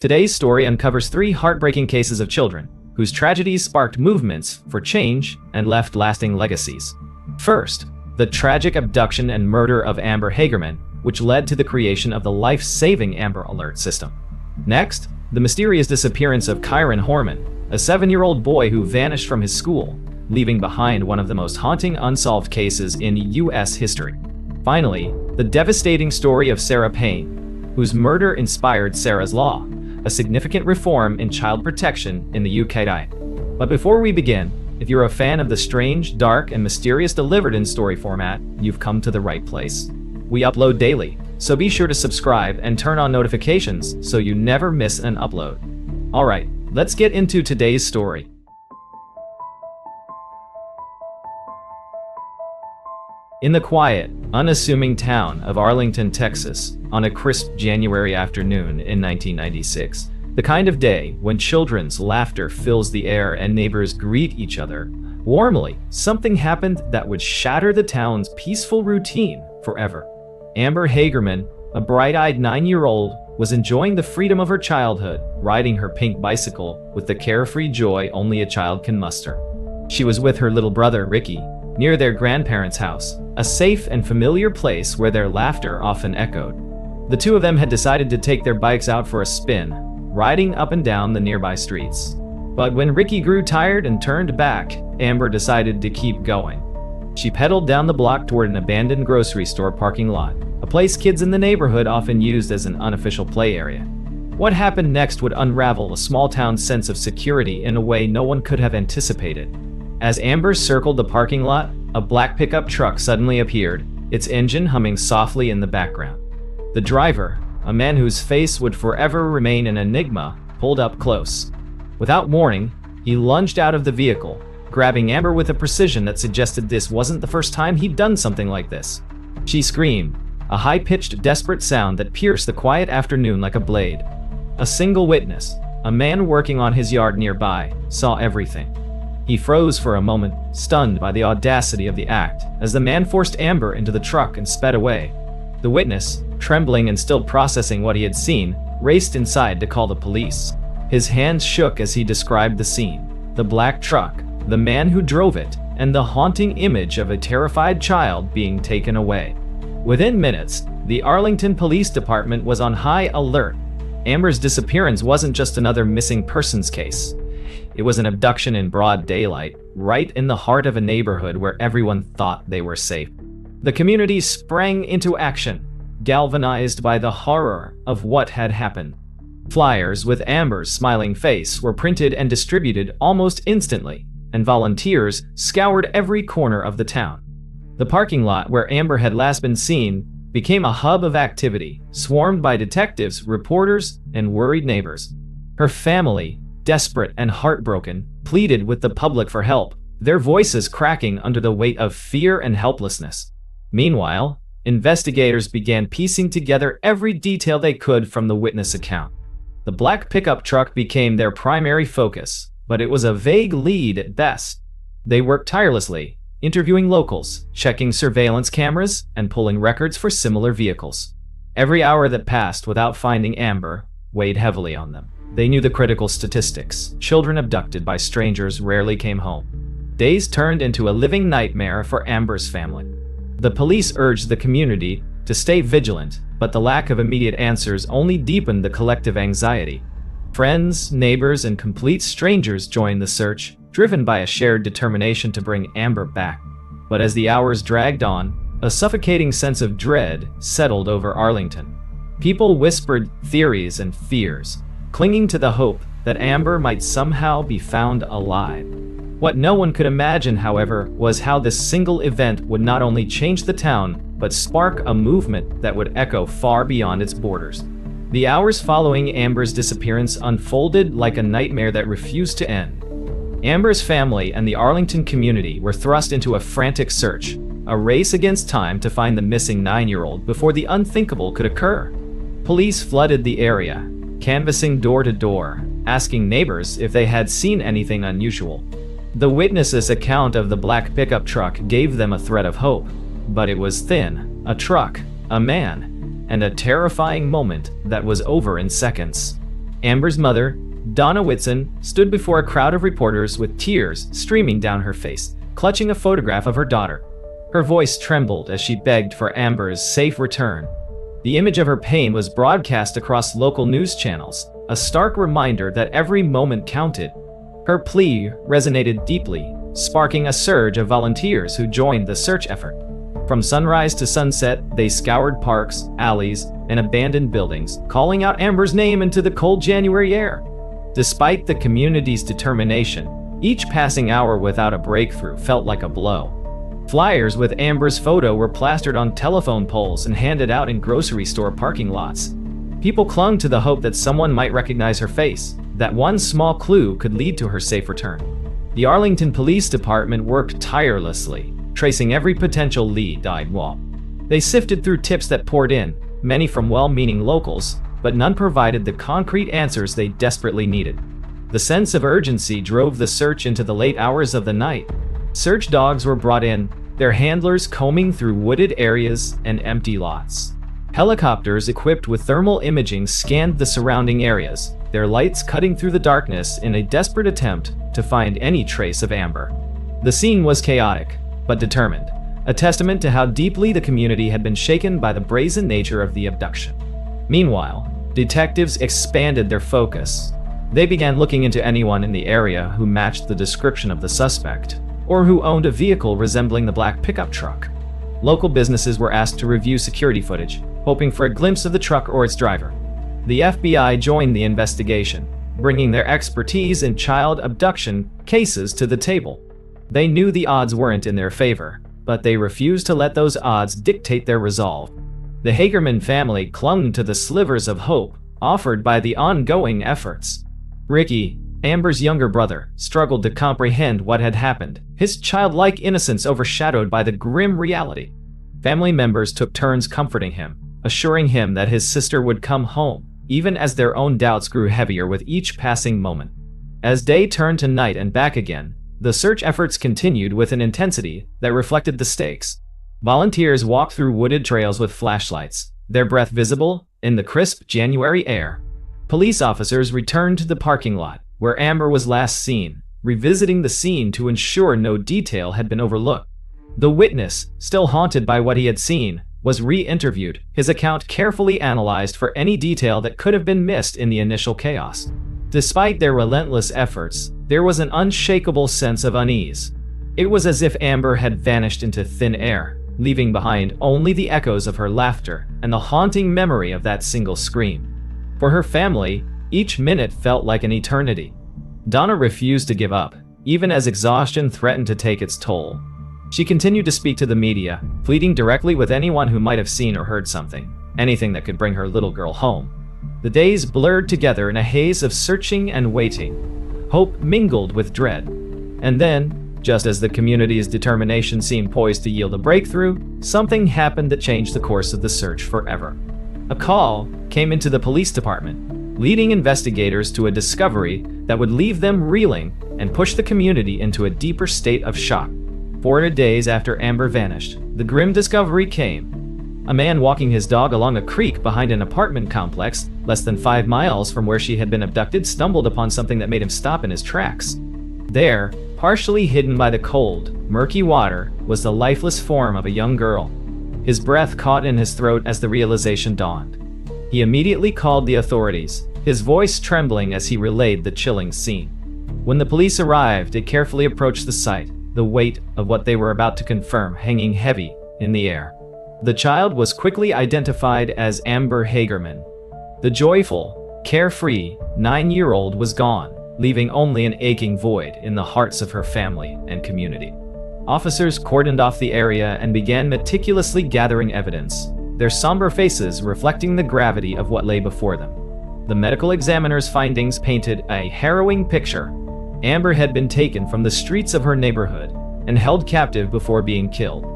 Today's story uncovers three heartbreaking cases of children whose tragedies sparked movements for change and left lasting legacies. First, the tragic abduction and murder of Amber Hagerman, which led to the creation of the life-saving Amber Alert system. Next, the mysterious disappearance of Kyron Horman, a 7-year-old boy who vanished from his school, leaving behind one of the most haunting unsolved cases in U.S. history. Finally, the devastating story of Sarah Payne, whose murder inspired Sarah's Law, a significant reform in child protection in the UK. But before we begin, if you're a fan of the strange, dark, and mysterious delivered in story format, you've come to the right place. We upload daily, so be sure to subscribe and turn on notifications so you never miss an upload. Alright, let's get into today's story. In the quiet, unassuming town of Arlington, Texas, on a crisp January afternoon in 1996, the kind of day when children's laughter fills the air and neighbors greet each other warmly, something happened that would shatter the town's peaceful routine forever. Amber Hagerman, a bright-eyed 9-year-old, was enjoying the freedom of her childhood, riding her pink bicycle with the carefree joy only a child can muster. She was with her little brother, Ricky, near their grandparents' house, a safe and familiar place where their laughter often echoed. The two of them had decided to take their bikes out for a spin, riding up and down the nearby streets. But when Ricky grew tired and turned back, Amber decided to keep going. She pedaled down the block toward an abandoned grocery store parking lot, a place kids in the neighborhood often used as an unofficial play area. What happened next would unravel a small town's sense of security in a way no one could have anticipated. As Amber circled the parking lot, a black pickup truck suddenly appeared, its engine humming softly in the background. The driver, a man whose face would forever remain an enigma, pulled up close. Without warning, he lunged out of the vehicle, grabbing Amber with a precision that suggested this wasn't the first time he'd done something like this. She screamed, a high-pitched, desperate sound that pierced the quiet afternoon like a blade. A single witness, a man working on his yard nearby, saw everything. He froze for a moment, stunned by the audacity of the act, as the man forced Amber into the truck and sped away. The witness, trembling and still processing what he had seen, raced inside to call the police. His hands shook as he described the scene: the black truck, the man who drove it, and the haunting image of a terrified child being taken away. Within minutes, the Arlington Police Department was on high alert. Amber's disappearance wasn't just another missing persons case. It was an abduction in broad daylight, right in the heart of a neighborhood where everyone thought they were safe. The community sprang into action, galvanized by the horror of what had happened. Flyers with Amber's smiling face were printed and distributed almost instantly, and volunteers scoured every corner of the town. The parking lot where Amber had last been seen became a hub of activity, swarmed by detectives, reporters, and worried neighbors. Her family, desperate and heartbroken, pleaded with the public for help, their voices cracking under the weight of fear and helplessness. Meanwhile, investigators began piecing together every detail they could from the witness account. The black pickup truck became their primary focus, but it was a vague lead at best. They worked tirelessly, interviewing locals, checking surveillance cameras, and pulling records for similar vehicles. Every hour that passed without finding Amber weighed heavily on them. They knew the critical statistics: children abducted by strangers rarely came home. Days turned into a living nightmare for Amber's family. The police urged the community to stay vigilant, but the lack of immediate answers only deepened the collective anxiety. Friends, neighbors, and complete strangers joined the search, driven by a shared determination to bring Amber back. But as the hours dragged on, a suffocating sense of dread settled over Arlington. People whispered theories and fears, clinging to the hope that Amber might somehow be found alive. What no one could imagine, however, was how this single event would not only change the town, but spark a movement that would echo far beyond its borders. The hours following Amber's disappearance unfolded like a nightmare that refused to end. Amber's family and the Arlington community were thrust into a frantic search, a race against time to find the missing 9-year-old before the unthinkable could occur. Police flooded the area, canvassing door to door, asking neighbors if they had seen anything unusual. The witnesses' account of the black pickup truck gave them a thread of hope, but it was thin: a truck, a man, and a terrifying moment that was over in seconds. Amber's mother, Donna Whitson, stood before a crowd of reporters with tears streaming down her face, clutching a photograph of her daughter. Her voice trembled as she begged for Amber's safe return. The image of her pain was broadcast across local news channels, a stark reminder that every moment counted. Her plea resonated deeply, sparking a surge of volunteers who joined the search effort. From sunrise to sunset, they scoured parks, alleys, and abandoned buildings, calling out Amber's name into the cold January air. Despite the community's determination, each passing hour without a breakthrough felt like a blow. Flyers with Amber's photo were plastered on telephone poles and handed out in grocery store parking lots. People clung to the hope that someone might recognize her face, that one small clue could lead to her safe return. The Arlington Police Department worked tirelessly, tracing every potential lead. They sifted through tips that poured in, many from well-meaning locals, but none provided the concrete answers they desperately needed. The sense of urgency drove the search into the late hours of the night. Search dogs were brought in, their handlers combing through wooded areas and empty lots. Helicopters equipped with thermal imaging scanned the surrounding areas, their lights cutting through the darkness in a desperate attempt to find any trace of Amber. The scene was chaotic, but determined, a testament to how deeply the community had been shaken by the brazen nature of the abduction. Meanwhile, detectives expanded their focus. They began looking into anyone in the area who matched the description of the suspect, or who owned a vehicle resembling the black pickup truck. Local businesses were asked to review security footage, hoping for a glimpse of the truck or its driver. The FBI joined the investigation, bringing their expertise in child abduction cases to the table. They knew the odds weren't in their favor, but they refused to let those odds dictate their resolve. The Hagerman family clung to the slivers of hope offered by the ongoing efforts. Ricky, Amber's younger brother, struggled to comprehend what had happened, his childlike innocence overshadowed by the grim reality. Family members took turns comforting him, assuring him that his sister would come home, even as their own doubts grew heavier with each passing moment. As day turned to night and back again, the search efforts continued with an intensity that reflected the stakes. Volunteers walked through wooded trails with flashlights, their breath visible in the crisp January air. Police officers returned to the parking lot, where Amber was last seen, revisiting the scene to ensure no detail had been overlooked. The witness, still haunted by what he had seen, was re-interviewed, his account carefully analyzed for any detail that could have been missed in the initial chaos. Despite their relentless efforts, there was an unshakable sense of unease. It was as if Amber had vanished into thin air, leaving behind only the echoes of her laughter and the haunting memory of that single scream. For her family, each minute felt like an eternity. Donna refused to give up, even as exhaustion threatened to take its toll. She continued to speak to the media, pleading directly with anyone who might have seen or heard something, anything that could bring her little girl home. The days blurred together in a haze of searching and waiting. Hope mingled with dread. And then, just as the community's determination seemed poised to yield a breakthrough, something happened that changed the course of the search forever. A call came into the police department, leading investigators to a discovery that would leave them reeling and push the community into a deeper state of shock. 4 days after Amber vanished, the grim discovery came. A man walking his dog along a creek behind an apartment complex, less than 5 miles from where she had been abducted, stumbled upon something that made him stop in his tracks. There, partially hidden by the cold, murky water, was the lifeless form of a young girl. His breath caught in his throat as the realization dawned. He immediately called the authorities, his voice trembling as he relayed the chilling scene. When the police arrived, they carefully approached the site, the weight of what they were about to confirm hanging heavy in the air. The child was quickly identified as Amber Hagerman. The joyful, carefree 9-year-old was gone, leaving only an aching void in the hearts of her family and community. Officers cordoned off the area and began meticulously gathering evidence, their somber faces reflecting the gravity of what lay before them. The medical examiner's findings painted a harrowing picture. Amber had been taken from the streets of her neighborhood and held captive before being killed.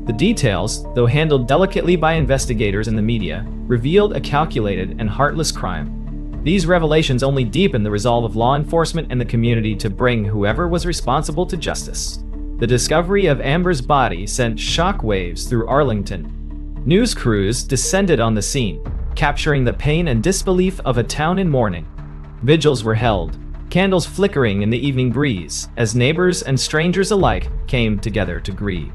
The details, though handled delicately by investigators and the media, revealed a calculated and heartless crime. These revelations only deepened the resolve of law enforcement and the community to bring whoever was responsible to justice. The discovery of Amber's body sent shockwaves through Arlington. News crews descended on the scene, capturing the pain and disbelief of a town in mourning. Vigils were held, candles flickering in the evening breeze, as neighbors and strangers alike came together to grieve.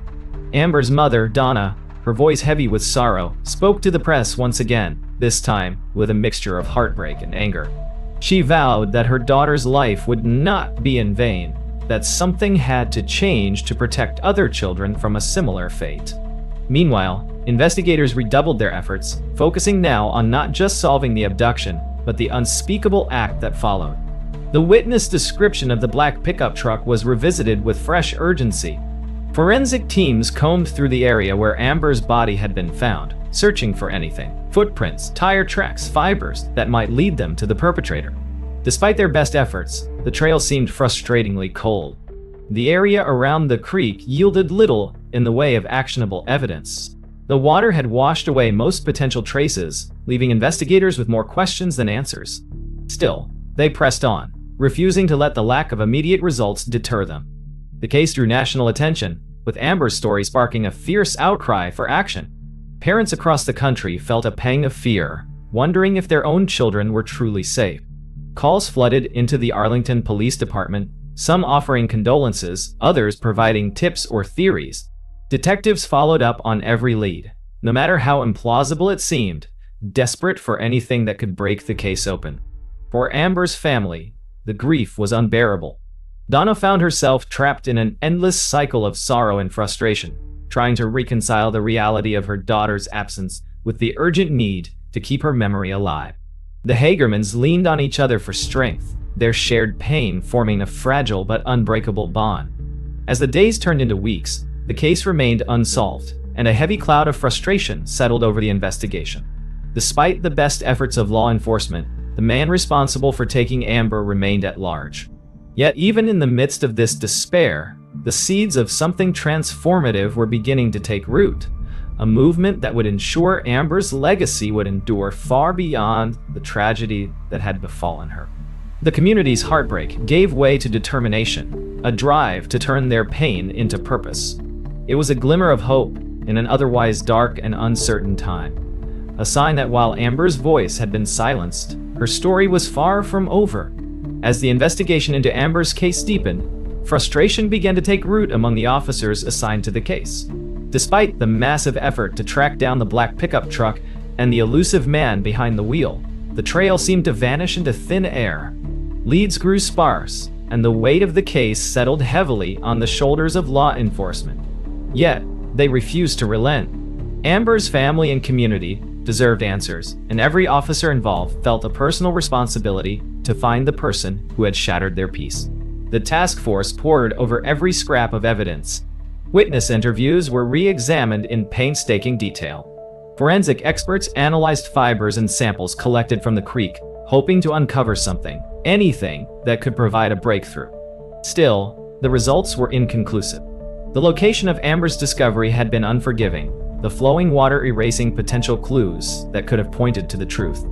Amber's mother, Donna, her voice heavy with sorrow, spoke to the press once again, this time with a mixture of heartbreak and anger. She vowed that her daughter's life would not be in vain, that something had to change to protect other children from a similar fate. Meanwhile, investigators redoubled their efforts, focusing now on not just solving the abduction, but the unspeakable act that followed. The witness description of the black pickup truck was revisited with fresh urgency. Forensic teams combed through the area where Amber's body had been found, searching for anything, footprints, tire tracks, fibers that might lead them to the perpetrator. Despite their best efforts, the trail seemed frustratingly cold. The area around the creek yielded little in the way of actionable evidence. The water had washed away most potential traces, leaving investigators with more questions than answers. Still, they pressed on, refusing to let the lack of immediate results deter them. The case drew national attention, with Amber's story sparking a fierce outcry for action. Parents across the country felt a pang of fear, wondering if their own children were truly safe. Calls flooded into the Arlington Police Department, some offering condolences, others providing tips or theories. Detectives followed up on every lead, no matter how implausible it seemed, desperate for anything that could break the case open. For Amber's family, the grief was unbearable. Donna found herself trapped in an endless cycle of sorrow and frustration, trying to reconcile the reality of her daughter's absence with the urgent need to keep her memory alive. The Hagermans leaned on each other for strength, their shared pain forming a fragile but unbreakable bond. As the days turned into weeks, the case remained unsolved, and a heavy cloud of frustration settled over the investigation. Despite the best efforts of law enforcement, the man responsible for taking Amber remained at large. Yet even in the midst of this despair, the seeds of something transformative were beginning to take root, a movement that would ensure Amber's legacy would endure far beyond the tragedy that had befallen her. The community's heartbreak gave way to determination, a drive to turn their pain into purpose. It was a glimmer of hope in an otherwise dark and uncertain time, a sign that while Amber's voice had been silenced, her story was far from over. As the investigation into Amber's case deepened, frustration began to take root among the officers assigned to the case. Despite the massive effort to track down the black pickup truck and the elusive man behind the wheel, the trail seemed to vanish into thin air. Leads grew sparse, and the weight of the case settled heavily on the shoulders of law enforcement. Yet, they refused to relent. Amber's family and community deserved answers, and every officer involved felt a personal responsibility to find the person who had shattered their peace. The task force pored over every scrap of evidence. Witness interviews were re-examined in painstaking detail. Forensic experts analyzed fibers and samples collected from the creek, hoping to uncover something, anything that could provide a breakthrough. Still, the results were inconclusive. The location of Amber's discovery had been unforgiving, the flowing water erasing potential clues that could have pointed to the truth.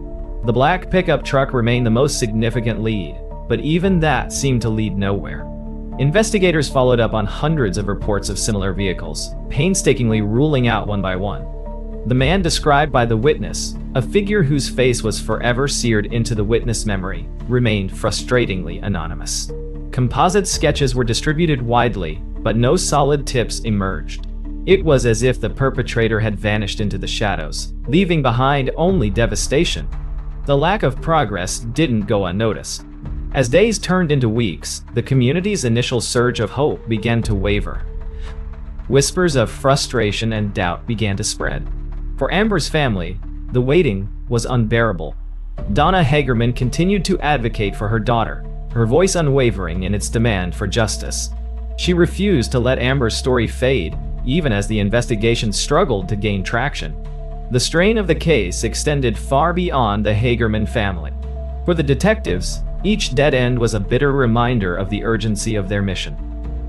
The black pickup truck remained the most significant lead, but even that seemed to lead nowhere. Investigators followed up on hundreds of reports of similar vehicles, painstakingly ruling out one by one. The man described by the witness, a figure whose face was forever seared into the witness memory, remained frustratingly anonymous. Composite sketches were distributed widely, but no solid tips emerged. It was as if the perpetrator had vanished into the shadows, leaving behind only devastation. The lack of progress didn't go unnoticed. As days turned into weeks, the community's initial surge of hope began to waver. Whispers of frustration and doubt began to spread. For Amber's family, the waiting was unbearable. Donna Hagerman continued to advocate for her daughter, her voice unwavering in its demand for justice. She refused to let Amber's story fade, even as the investigation struggled to gain traction. The strain of the case extended far beyond the Hagerman family. For the detectives, each dead end was a bitter reminder of the urgency of their mission.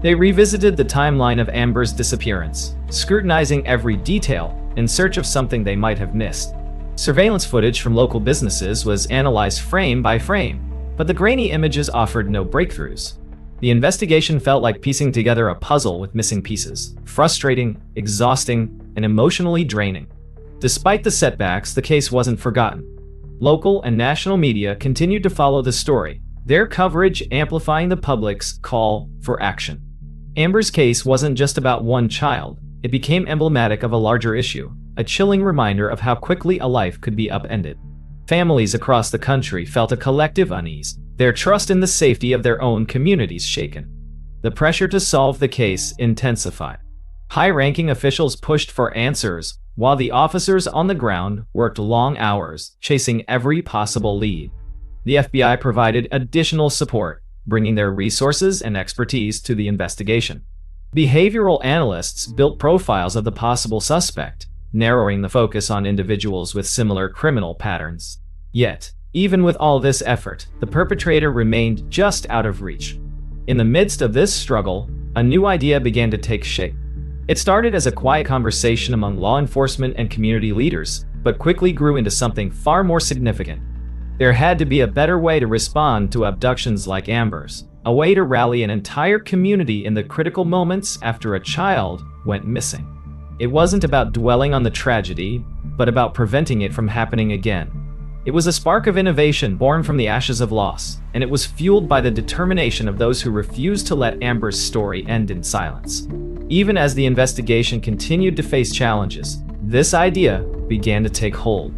They revisited the timeline of Amber's disappearance, scrutinizing every detail in search of something they might have missed. Surveillance footage from local businesses was analyzed frame by frame, but the grainy images offered no breakthroughs. The investigation felt like piecing together a puzzle with missing pieces, frustrating, exhausting, and emotionally draining. Despite the setbacks, the case wasn't forgotten. Local and national media continued to follow the story, their coverage amplifying the public's call for action. Amber's case wasn't just about one child, it became emblematic of a larger issue, a chilling reminder of how quickly a life could be upended. Families across the country felt a collective unease, their trust in the safety of their own communities shaken. The pressure to solve the case intensified. High-ranking officials pushed for answers, while the officers on the ground worked long hours, chasing every possible lead. The FBI provided additional support, bringing their resources and expertise to the investigation. Behavioral analysts built profiles of the possible suspect, narrowing the focus on individuals with similar criminal patterns. Yet, even with all this effort, the perpetrator remained just out of reach. In the midst of this struggle, a new idea began to take shape. It started as a quiet conversation among law enforcement and community leaders, but quickly grew into something far more significant. There had to be a better way to respond to abductions like Amber's, a way to rally an entire community in the critical moments after a child went missing. It wasn't about dwelling on the tragedy, but about preventing it from happening again. It was a spark of innovation born from the ashes of loss, and it was fueled by the determination of those who refused to let Amber's story end in silence. Even as the investigation continued to face challenges, this idea began to take hold.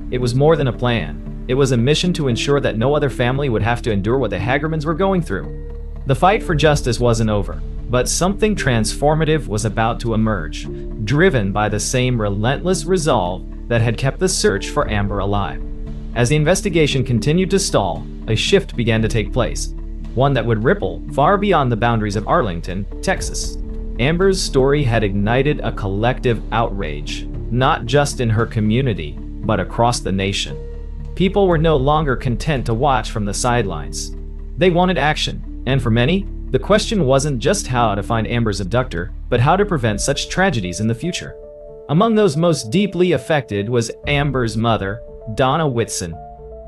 It was more than a plan. It was a mission to ensure that no other family would have to endure what the Hagermans were going through. The fight for justice wasn't over, but something transformative was about to emerge, driven by the same relentless resolve that had kept the search for Amber alive. As the investigation continued to stall, a shift began to take place, one that would ripple far beyond the boundaries of Arlington, Texas. Amber's story had ignited a collective outrage, not just in her community, but across the nation. People were no longer content to watch from the sidelines. They wanted action, and for many, the question wasn't just how to find Amber's abductor, but how to prevent such tragedies in the future. Among those most deeply affected was Amber's mother, Donna Whitson.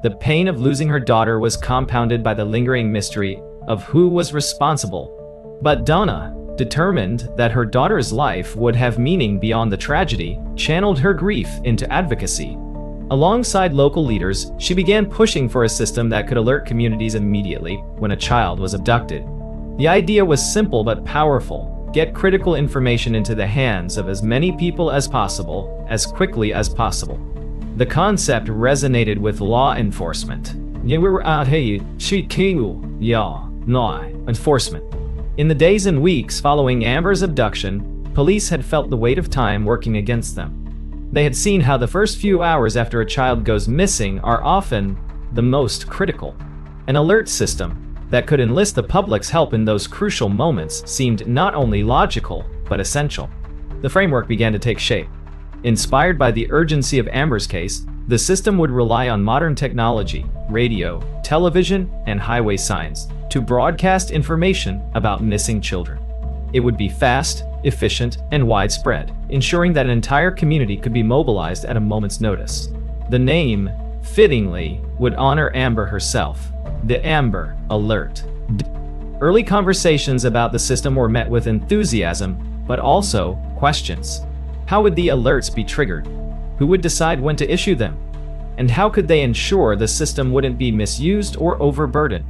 The pain of losing her daughter was compounded by the lingering mystery of who was responsible. But Donna, determined that her daughter's life would have meaning beyond the tragedy, channeled her grief into advocacy. Alongside local leaders, she began pushing for a system that could alert communities immediately when a child was abducted. The idea was simple but powerful: get critical information into the hands of as many people as possible, as quickly as possible. The concept resonated with law enforcement. Enforcement. In the days and weeks following Amber's abduction, police had felt the weight of time working against them. They had seen how the first few hours after a child goes missing are often the most critical. An alert system that could enlist the public's help in those crucial moments seemed not only logical, but essential. The framework began to take shape. Inspired by the urgency of Amber's case, the system would rely on modern technology, radio, television, and highway signs to broadcast information about missing children. It would be fast, efficient, and widespread, ensuring that an entire community could be mobilized at a moment's notice. The name, fittingly, would honor Amber herself: the Amber Alert. Early conversations about the system were met with enthusiasm, but also questions. How would the alerts be triggered? Who would decide when to issue them? And how could they ensure the system wouldn't be misused or overburdened?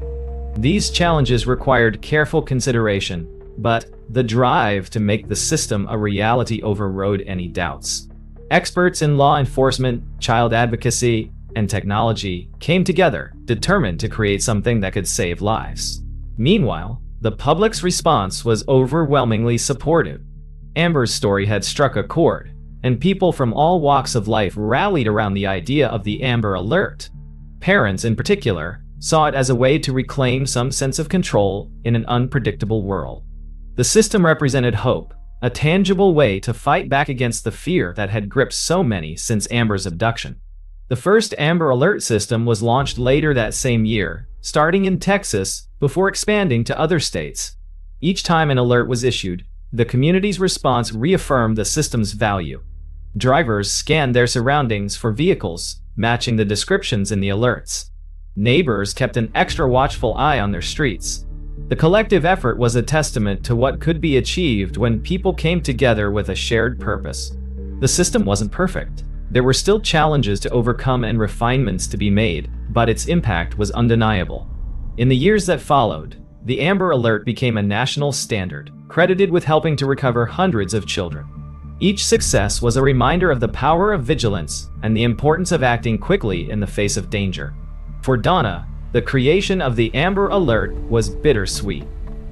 These challenges required careful consideration, but the drive to make the system a reality overrode any doubts. Experts in law enforcement, child advocacy, and technology came together, determined to create something that could save lives. Meanwhile, the public's response was overwhelmingly supportive. Amber's story had struck a chord, and people from all walks of life rallied around the idea of the Amber Alert. Parents, in particular, saw it as a way to reclaim some sense of control in an unpredictable world. The system represented hope, a tangible way to fight back against the fear that had gripped so many since Amber's abduction. The first Amber Alert system was launched later that same year, starting in Texas before expanding to other states. Each time an alert was issued, the community's response reaffirmed the system's value. Drivers scanned their surroundings for vehicles matching the descriptions in the alerts. Neighbors kept an extra watchful eye on their streets. The collective effort was a testament to what could be achieved when people came together with a shared purpose. The system wasn't perfect, There were still challenges to overcome and refinements to be made, but its impact was undeniable. In the years that followed, the Amber Alert became a national standard, credited with helping to recover hundreds of children. Each success was a reminder of the power of vigilance and the importance of acting quickly in the face of danger. For Donna, the creation of the Amber Alert was bittersweet.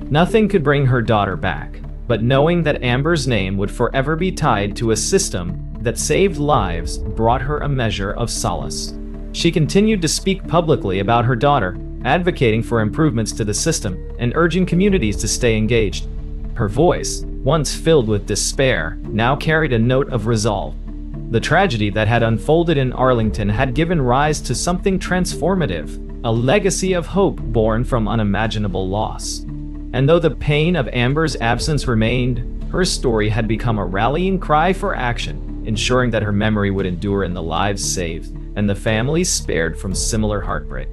Nothing could bring her daughter back, but knowing that Amber's name would forever be tied to a system that saved lives brought her a measure of solace. She continued to speak publicly about her daughter, advocating for improvements to the system and urging communities to stay engaged. Her voice, once filled with despair, now carried a note of resolve. The tragedy that had unfolded in Arlington had given rise to something transformative, a legacy of hope born from unimaginable loss. And though the pain of Amber's absence remained, her story had become a rallying cry for action, ensuring that her memory would endure and the lives saved, and the families spared from similar heartbreak.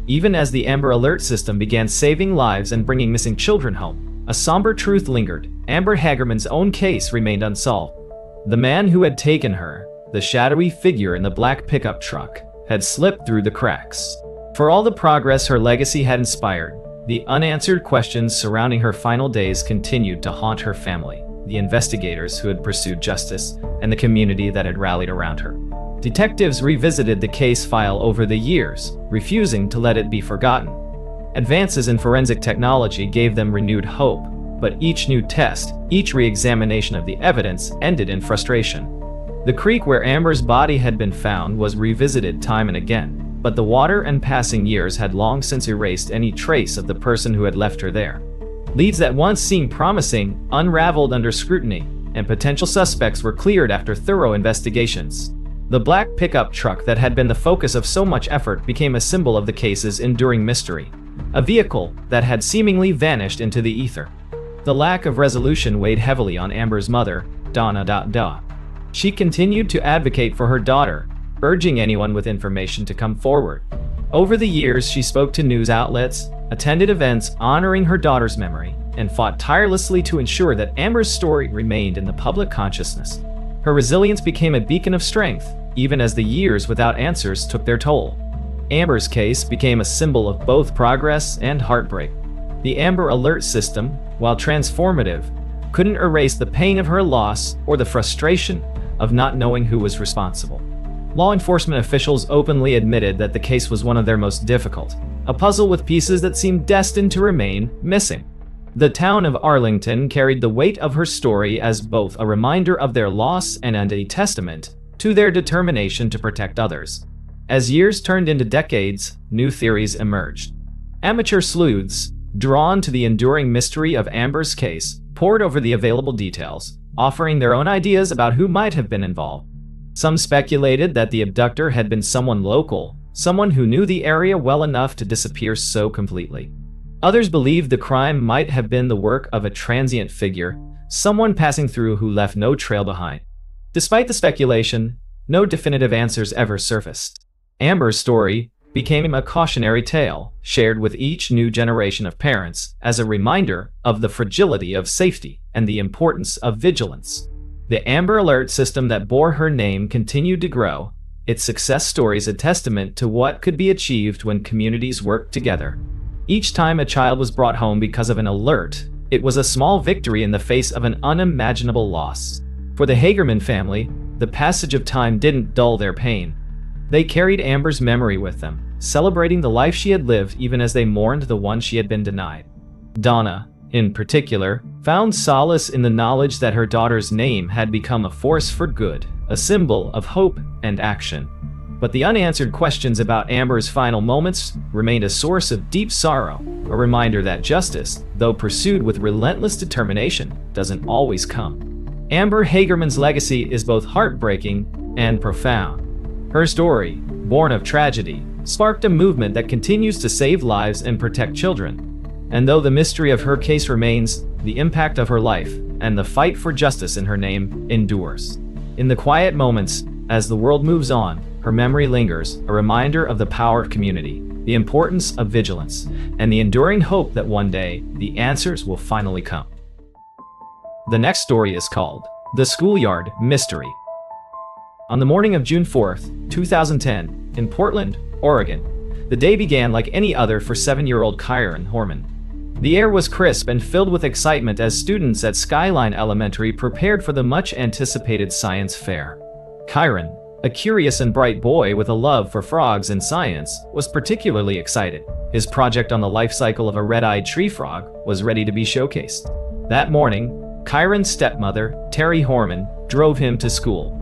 Even as the Amber Alert system began saving lives and bringing missing children home, a somber truth lingered. Amber Hagerman's own case remained unsolved. The man who had taken her, the shadowy figure in the black pickup truck, had slipped through the cracks. For all the progress her legacy had inspired, the unanswered questions surrounding her final days continued to haunt her family, the investigators who had pursued justice, and the community that had rallied around her. Detectives revisited the case file over the years, refusing to let it be forgotten. Advances in forensic technology gave them renewed hope, but each new test, each re-examination of the evidence ended in frustration. The creek where Amber's body had been found was revisited time and again, but the water and passing years had long since erased any trace of the person who had left her there. Leads that once seemed promising unraveled under scrutiny, and potential suspects were cleared after thorough investigations. The black pickup truck that had been the focus of so much effort became a symbol of the case's enduring mystery, a vehicle that had seemingly vanished into the ether. The lack of resolution weighed heavily on Amber's mother, Donna. She continued to advocate for her daughter, urging anyone with information to come forward. Over the years, she spoke to news outlets, attended events honoring her daughter's memory, and fought tirelessly to ensure that Amber's story remained in the public consciousness. Her resilience became a beacon of strength, even as the years without answers took their toll. Amber's case became a symbol of both progress and heartbreak. The Amber Alert system, while transformative, couldn't erase the pain of her loss or the frustration of not knowing who was responsible. Law enforcement officials openly admitted that the case was one of their most difficult, a puzzle with pieces that seemed destined to remain missing. The town of Arlington carried the weight of her story as both a reminder of their loss and a testament to their determination to protect others. As years turned into decades, new theories emerged. Amateur sleuths, drawn to the enduring mystery of Amber's case, pored over the available details, offering their own ideas about who might have been involved. Some speculated that the abductor had been someone local, someone who knew the area well enough to disappear so completely. Others believed the crime might have been the work of a transient figure, someone passing through who left no trail behind. Despite the speculation, no definitive answers ever surfaced. Amber's story became a cautionary tale, shared with each new generation of parents as a reminder of the fragility of safety and the importance of vigilance. The Amber Alert system that bore her name continued to grow, its success stories a testament to what could be achieved when communities worked together. Each time a child was brought home because of an alert, it was a small victory in the face of an unimaginable loss. For the Hagerman family, the passage of time didn't dull their pain. They carried Amber's memory with them, celebrating the life she had lived even as they mourned the one she had been denied. Donna, in particular, found solace in the knowledge that her daughter's name had become a force for good, a symbol of hope and action. But the unanswered questions about Amber's final moments remained a source of deep sorrow, a reminder that justice, though pursued with relentless determination, doesn't always come. Amber Hagerman's legacy is both heartbreaking and profound. Her story, born of tragedy, sparked a movement that continues to save lives and protect children. And though the mystery of her case remains, the impact of her life and the fight for justice in her name endures. In the quiet moments, as the world moves on, her memory lingers, a reminder of the power of community, the importance of vigilance, and the enduring hope that one day, the answers will finally come. The next story is called The Schoolyard Mystery. On the morning of June 4th, 2010, in Portland, Oregon, the day began like any other for 7-year-old Kyron Horman. The air was crisp and filled with excitement as students at Skyline Elementary prepared for the much-anticipated science fair. Kyron, a curious and bright boy with a love for frogs and science, was particularly excited. His project on the life cycle of a red-eyed tree frog was ready to be showcased. That morning, Kyron's stepmother, Terry Horman, drove him to school.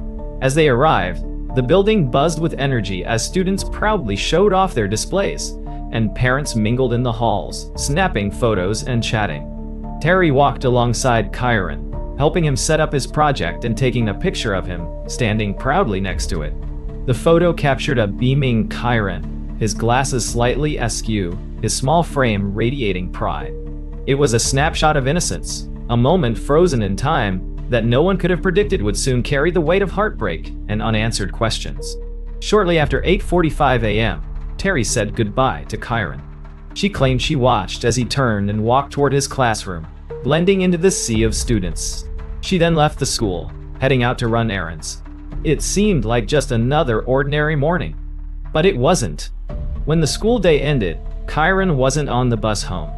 As they arrived, the building buzzed with energy as students proudly showed off their displays, and parents mingled in the halls, snapping photos and chatting. Terry walked alongside Kyron, helping him set up his project and taking a picture of him, standing proudly next to it. The photo captured a beaming Kyron, his glasses slightly askew, his small frame radiating pride. It was a snapshot of innocence, a moment frozen in time that no one could have predicted would soon carry the weight of heartbreak and unanswered questions. Shortly after 8:45 a.m., Terry said goodbye to Kyron. She claimed she watched as he turned and walked toward his classroom, blending into the sea of students. She then left the school, heading out to run errands. It seemed like just another ordinary morning. But it wasn't. When the school day ended, Kyron wasn't on the bus home.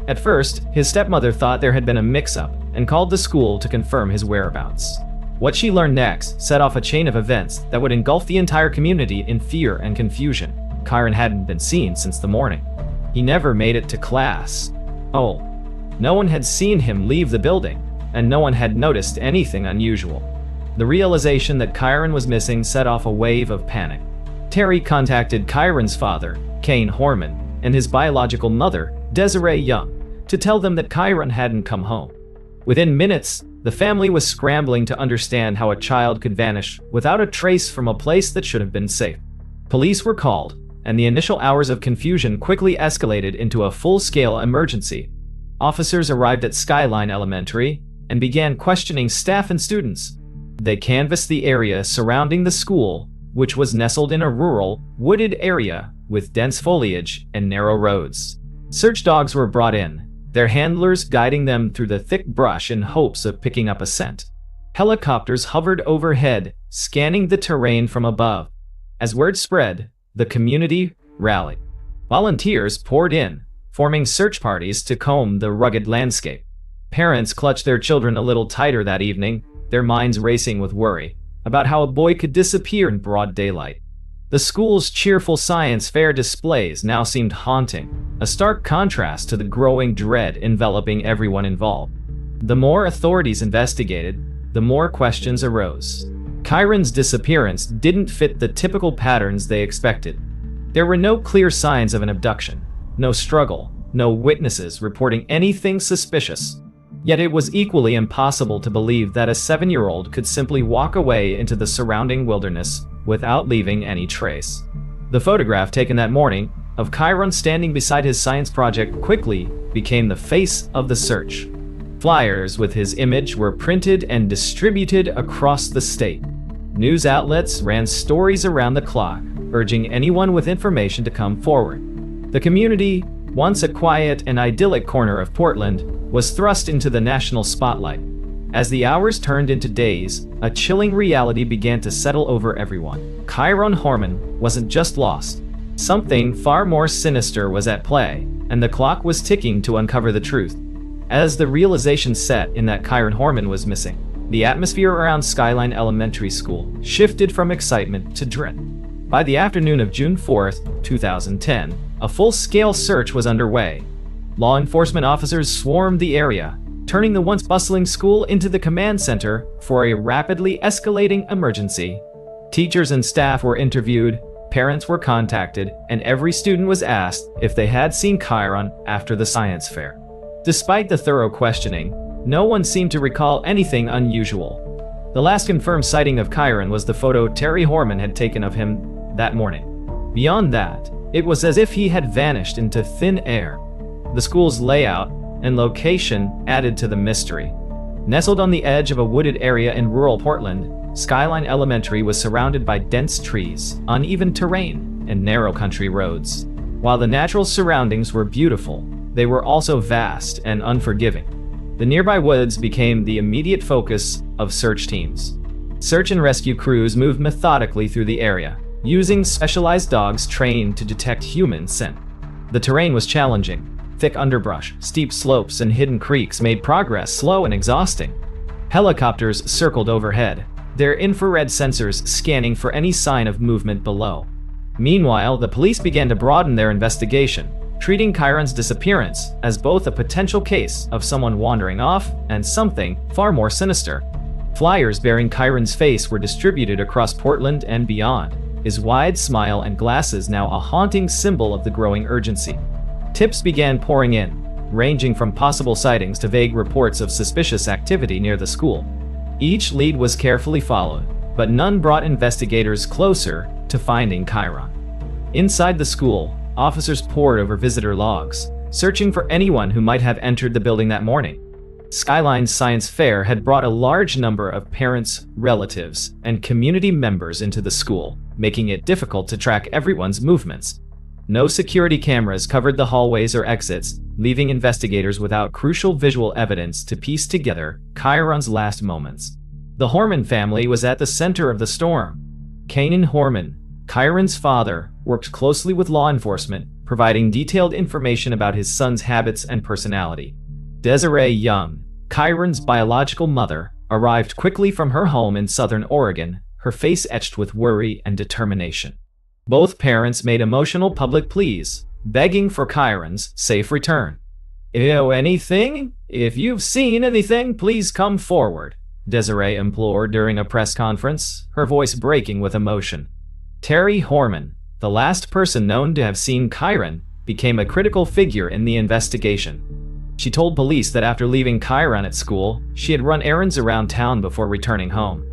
At first, his stepmother thought there had been a mix-up and called the school to confirm his whereabouts. What she learned next set off a chain of events that would engulf the entire community in fear and confusion. Kyron hadn't been seen since the morning. He never made it to class. Oh, no one had seen him leave the building, and no one had noticed anything unusual. The realization that Kyron was missing set off a wave of panic. Terry contacted Kyron's father, Kyron Horman, and his biological mother, Desiree Young, to tell them that Kyron hadn't come home. Within minutes, the family was scrambling to understand how a child could vanish without a trace from a place that should have been safe. Police were called, and the initial hours of confusion quickly escalated into a full-scale emergency. Officers arrived at Skyline Elementary and began questioning staff and students. They canvassed the area surrounding the school, which was nestled in a rural, wooded area with dense foliage and narrow roads. Search dogs were brought in, their handlers guiding them through the thick brush in hopes of picking up a scent. Helicopters hovered overhead, scanning the terrain from above. As word spread, the community rallied. Volunteers poured in, forming search parties to comb the rugged landscape. Parents clutched their children a little tighter that evening, their minds racing with worry about how a boy could disappear in broad daylight. The school's cheerful science fair displays now seemed haunting, a stark contrast to the growing dread enveloping everyone involved. The more authorities investigated, the more questions arose. Kyron's disappearance didn't fit the typical patterns they expected. There were no clear signs of an abduction, no struggle, no witnesses reporting anything suspicious. Yet it was equally impossible to believe that a 7-year-old could simply walk away into the surrounding wilderness without leaving any trace. The photograph taken that morning of Kyron standing beside his science project quickly became the face of the search. Flyers with his image were printed and distributed across the state. News outlets ran stories around the clock, urging anyone with information to come forward. The community, once a quiet and idyllic corner of Portland, was thrust into the national spotlight. As the hours turned into days, a chilling reality began to settle over everyone. Kyron Horman wasn't just lost. Something far more sinister was at play, and the clock was ticking to uncover the truth. As the realization set in that Kyron Horman was missing, the atmosphere around Skyline Elementary School shifted from excitement to dread. By the afternoon of June 4th, 2010, a full-scale search was underway. Law enforcement officers swarmed the area, turning the once bustling school into the command center for a rapidly escalating emergency. Teachers and staff were interviewed, parents were contacted, and every student was asked if they had seen Kyron after the science fair. Despite the thorough questioning, no one seemed to recall anything unusual. The last confirmed sighting of Kyron was the photo Terry Horman had taken of him that morning. Beyond that, it was as if he had vanished into thin air. The school's layout and location added to the mystery. Nestled on the edge of a wooded area in rural Portland, Skyline Elementary was surrounded by dense trees, uneven terrain, and narrow country roads. While the natural surroundings were beautiful, they were also vast and unforgiving. The nearby woods became the immediate focus of search teams. Search and rescue crews moved methodically through the area, using specialized dogs trained to detect human scent. The terrain was challenging. Thick underbrush, steep slopes, and hidden creeks made progress slow and exhausting. Helicopters circled overhead, their infrared sensors scanning for any sign of movement below. Meanwhile, the police began to broaden their investigation, treating Kyron's disappearance as both a potential case of someone wandering off and something far more sinister. Flyers bearing Kyron's face were distributed across Portland and beyond, his wide smile and glasses now a haunting symbol of the growing urgency. Tips began pouring in, ranging from possible sightings to vague reports of suspicious activity near the school. Each lead was carefully followed, but none brought investigators closer to finding Kyron. Inside the school, officers pored over visitor logs, searching for anyone who might have entered the building that morning. Skyline's science fair had brought a large number of parents, relatives, and community members into the school, making it difficult to track everyone's movements. No security cameras covered the hallways or exits, leaving investigators without crucial visual evidence to piece together Kyron's last moments. The Horman family was at the center of the storm. Kyron Horman, Kyron's father, worked closely with law enforcement, providing detailed information about his son's habits and personality. Desiree Young, Kyron's biological mother, arrived quickly from her home in southern Oregon, her face etched with worry and determination. Both parents made emotional public pleas, begging for Kyron's safe return. If you've seen anything, please come forward, Desiree implored during a press conference, her voice breaking with emotion. Terry Horman, the last person known to have seen Kyron, became a critical figure in the investigation. She told police that after leaving Kyron at school, she had run errands around town before returning home.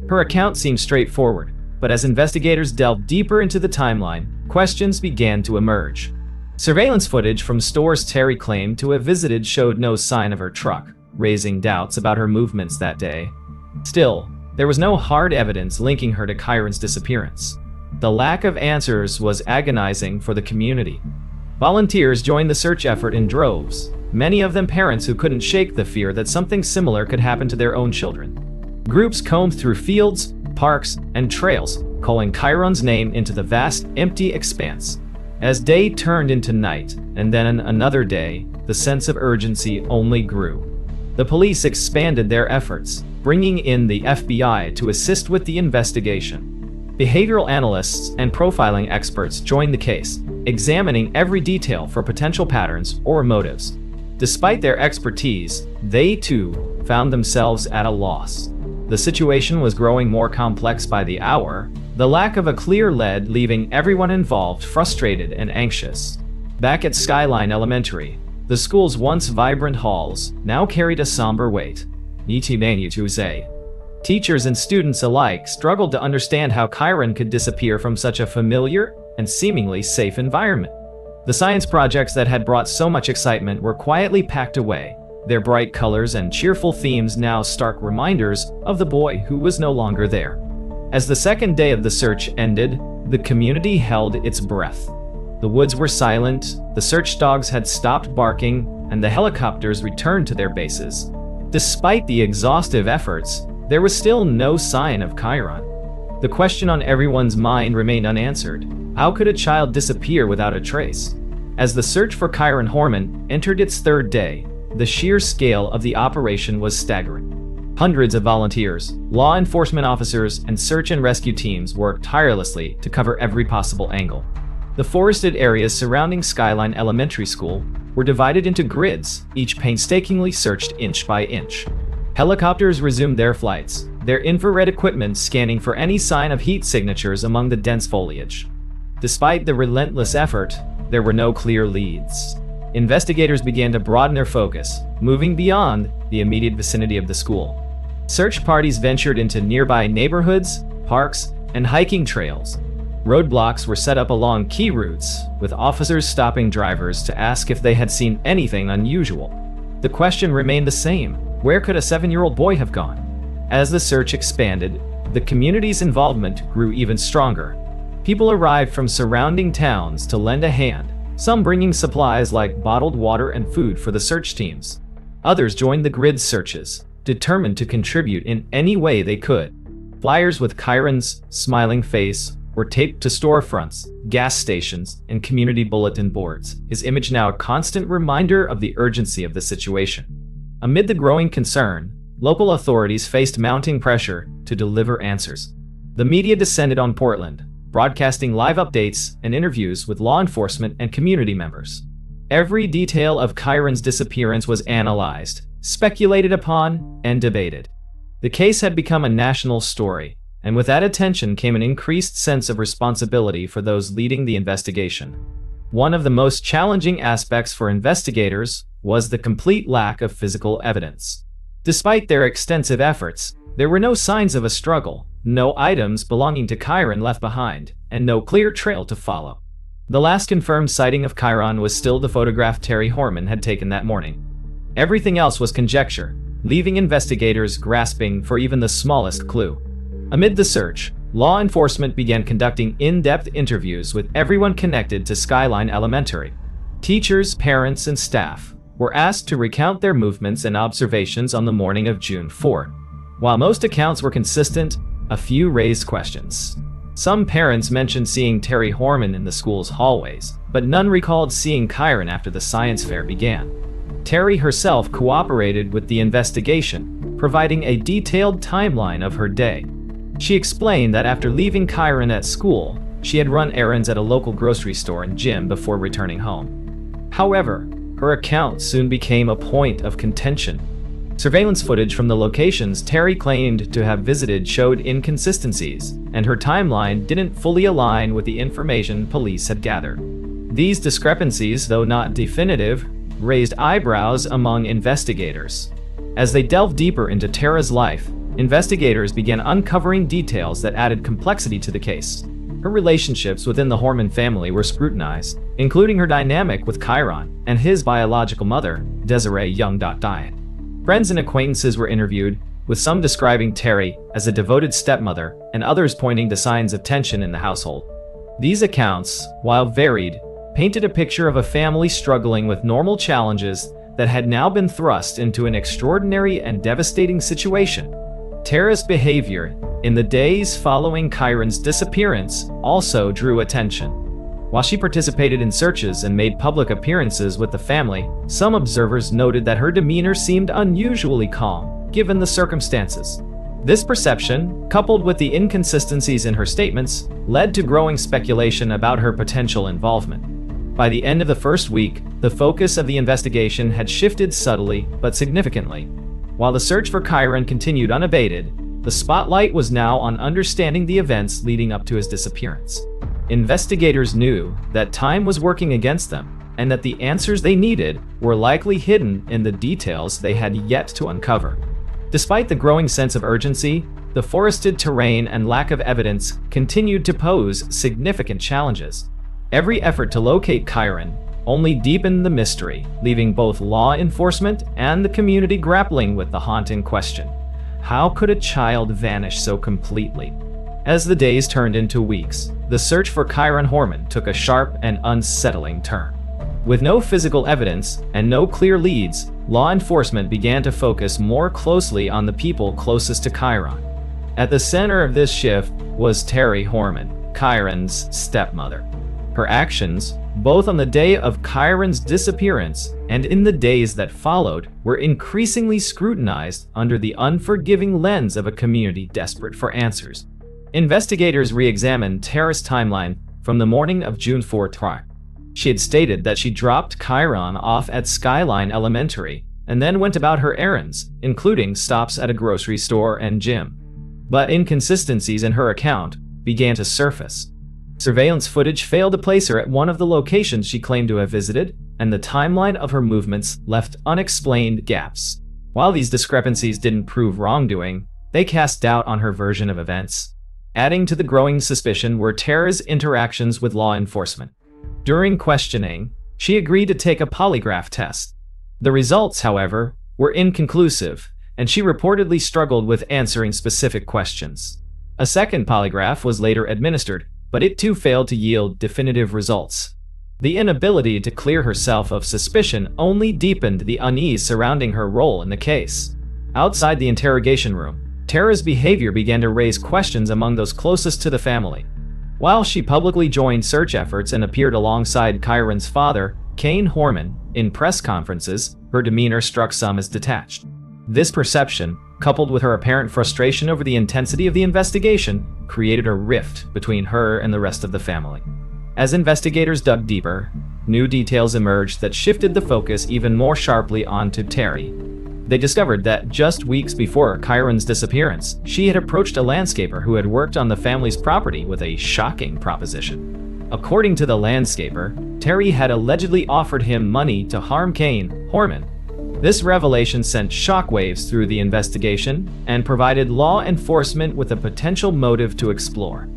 Her account seemed straightforward, but as investigators delved deeper into the timeline, questions began to emerge. Surveillance footage from stores Terry claimed to have visited showed no sign of her truck, raising doubts about her movements that day. Still, there was no hard evidence linking her to Kyron's disappearance. The lack of answers was agonizing for the community. Volunteers joined the search effort in droves, many of them parents who couldn't shake the fear that something similar could happen to their own children. Groups combed through fields, parks, and trails, calling Kyron's name into the vast, empty expanse. As day turned into night, and then another day, the sense of urgency only grew. The police expanded their efforts, bringing in the FBI to assist with the investigation. Behavioral analysts and profiling experts joined the case, examining every detail for potential patterns or motives. Despite their expertise, they too found themselves at a loss. The situation was growing more complex by the hour, the lack of a clear lead leaving everyone involved frustrated and anxious. Back at Skyline Elementary, the school's once vibrant halls now carried a somber weight. Teachers and students alike struggled to understand how Kyron could disappear from such a familiar and seemingly safe environment. The science projects that had brought so much excitement were quietly packed away, their bright colors and cheerful themes now stark reminders of the boy who was no longer there. As the second day of the search ended, the community held its breath. The woods were silent, the search dogs had stopped barking, and the helicopters returned to their bases. Despite the exhaustive efforts, there was still no sign of Kyron. The question on everyone's mind remained unanswered. How could a child disappear without a trace? As the search for Kyron Horman entered its third day, the sheer scale of the operation was staggering. Hundreds of volunteers, law enforcement officers, and search and rescue teams worked tirelessly to cover every possible angle. The forested areas surrounding Skyline Elementary School were divided into grids, each painstakingly searched inch by inch. Helicopters resumed their flights, their infrared equipment scanning for any sign of heat signatures among the dense foliage. Despite the relentless effort, there were no clear leads. Investigators began to broaden their focus, moving beyond the immediate vicinity of the school. Search parties ventured into nearby neighborhoods, parks, and hiking trails. Roadblocks were set up along key routes, with officers stopping drivers to ask if they had seen anything unusual. The question remained the same: where could a 7-year-old boy have gone? As the search expanded, the community's involvement grew even stronger. People arrived from surrounding towns to lend a hand, some bringing supplies like bottled water and food for the search teams. Others joined the grid searches, determined to contribute in any way they could. Flyers with Kyron's smiling face were taped to storefronts, gas stations, and community bulletin boards, his image now a constant reminder of the urgency of the situation. Amid the growing concern, local authorities faced mounting pressure to deliver answers. The media descended on Portland, broadcasting live updates and interviews with law enforcement and community members. Every detail of Kyron's disappearance was analyzed, speculated upon, and debated. The case had become a national story, and with that attention came an increased sense of responsibility for those leading the investigation. One of the most challenging aspects for investigators was the complete lack of physical evidence. Despite their extensive efforts, there were no signs of a struggle, no items belonging to Kyron left behind, and no clear trail to follow. The last confirmed sighting of Kyron was still the photograph Terry Horman had taken that morning. Everything else was conjecture, leaving investigators grasping for even the smallest clue. Amid the search, law enforcement began conducting in-depth interviews with everyone connected to Skyline Elementary. Teachers, parents, and staff were asked to recount their movements and observations on the morning of June 4. While most accounts were consistent, a few raised questions. Some parents mentioned seeing Terry Horman in the school's hallways, but none recalled seeing Kyron after the science fair began. Terry herself cooperated with the investigation, providing a detailed timeline of her day. She explained that after leaving Kyron at school, she had run errands at a local grocery store and gym before returning home. However, her account soon became a point of contention. Surveillance footage from the locations Terry claimed to have visited showed inconsistencies, and her timeline didn't fully align with the information police had gathered. These discrepancies, though not definitive, raised eyebrows among investigators. As they delved deeper into Tara's life, investigators began uncovering details that added complexity to the case. Her relationships within the Horman family were scrutinized, including her dynamic with Kyron and his biological mother, Desiree Young. Friends and acquaintances were interviewed, with some describing Terry as a devoted stepmother and others pointing to signs of tension in the household. These accounts, while varied, painted a picture of a family struggling with normal challenges that had now been thrust into an extraordinary and devastating situation. Tara's behavior in the days following Kyron's disappearance also drew attention. While she participated in searches and made public appearances with the family, some observers noted that her demeanor seemed unusually calm, given the circumstances. This perception, coupled with the inconsistencies in her statements, led to growing speculation about her potential involvement. By the end of the first week, the focus of the investigation had shifted subtly but significantly. While the search for Kyron continued unabated, the spotlight was now on understanding the events leading up to his disappearance. Investigators knew that time was working against them, and that the answers they needed were likely hidden in the details they had yet to uncover. Despite the growing sense of urgency, the forested terrain and lack of evidence continued to pose significant challenges. Every effort to locate Kyron only deepened the mystery, leaving both law enforcement and the community grappling with the haunting question: how could a child vanish so completely? As the days turned into weeks, the search for Kyron Horman took a sharp and unsettling turn. With no physical evidence and no clear leads, law enforcement began to focus more closely on the people closest to Kyron. At the center of this shift was Terry Horman, Kyron's stepmother. Her actions, both on the day of Kyron's disappearance and in the days that followed, were increasingly scrutinized under the unforgiving lens of a community desperate for answers. Investigators re-examined Tara's timeline from the morning of June 4. She had stated that she dropped Kyron off at Skyline Elementary and then went about her errands, including stops at a grocery store and gym. But inconsistencies in her account began to surface. Surveillance footage failed to place her at one of the locations she claimed to have visited, and the timeline of her movements left unexplained gaps. While these discrepancies didn't prove wrongdoing, they cast doubt on her version of events. Adding to the growing suspicion were Tara's interactions with law enforcement. During questioning, she agreed to take a polygraph test. The results, however, were inconclusive, and she reportedly struggled with answering specific questions. A second polygraph was later administered, but it too failed to yield definitive results. The inability to clear herself of suspicion only deepened the unease surrounding her role in the case. Outside the interrogation room, Tara's behavior began to raise questions among those closest to the family. While she publicly joined search efforts and appeared alongside Kyron's father, Kyron Horman, in press conferences, her demeanor struck some as detached. This perception, coupled with her apparent frustration over the intensity of the investigation, created a rift between her and the rest of the family. As investigators dug deeper, new details emerged that shifted the focus even more sharply onto Terry. They discovered that just weeks before Kyron's disappearance, she had approached a landscaper who had worked on the family's property with a shocking proposition. According to the landscaper, Terry had allegedly offered him money to harm Kyron Horman. This revelation sent shockwaves through the investigation and provided law enforcement with a potential motive to explore.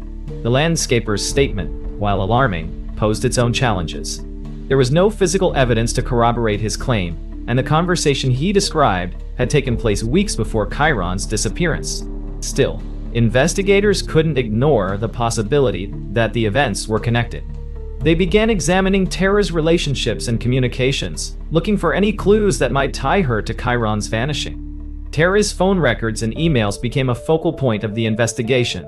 The landscaper's statement, while alarming, posed its own challenges. There was no physical evidence to corroborate his claim, and the conversation he described had taken place weeks before Kyron's disappearance. Still, investigators couldn't ignore the possibility that the events were connected. They began examining Tara's relationships and communications, looking for any clues that might tie her to Kyron's vanishing. Tara's phone records and emails became a focal point of the investigation.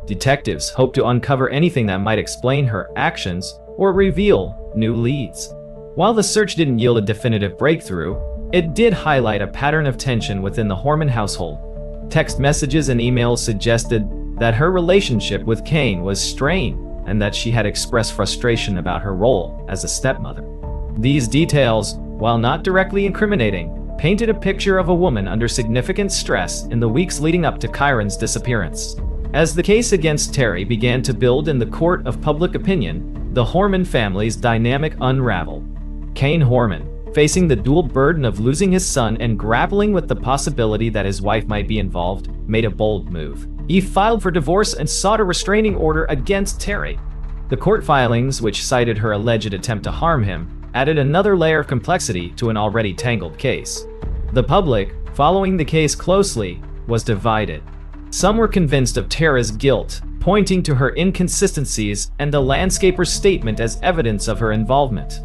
Detectives hoped to uncover anything that might explain her actions or reveal new leads. While the search didn't yield a definitive breakthrough, it did highlight a pattern of tension within the Horman household. Text messages and emails suggested that her relationship with Kyron was strained and that she had expressed frustration about her role as a stepmother. These details, while not directly incriminating, painted a picture of a woman under significant stress in the weeks leading up to Kyron's disappearance. As the case against Terry began to build in the court of public opinion, the Horman family's dynamic unraveled. Kyron Horman, facing the dual burden of losing his son and grappling with the possibility that his wife might be involved, made a bold move. He filed for divorce and sought a restraining order against Terry. The court filings, which cited her alleged attempt to harm him, added another layer of complexity to an already tangled case. The public, following the case closely, was divided. Some were convinced of Tara's guilt, pointing to her inconsistencies and the landscaper's statement as evidence of her involvement.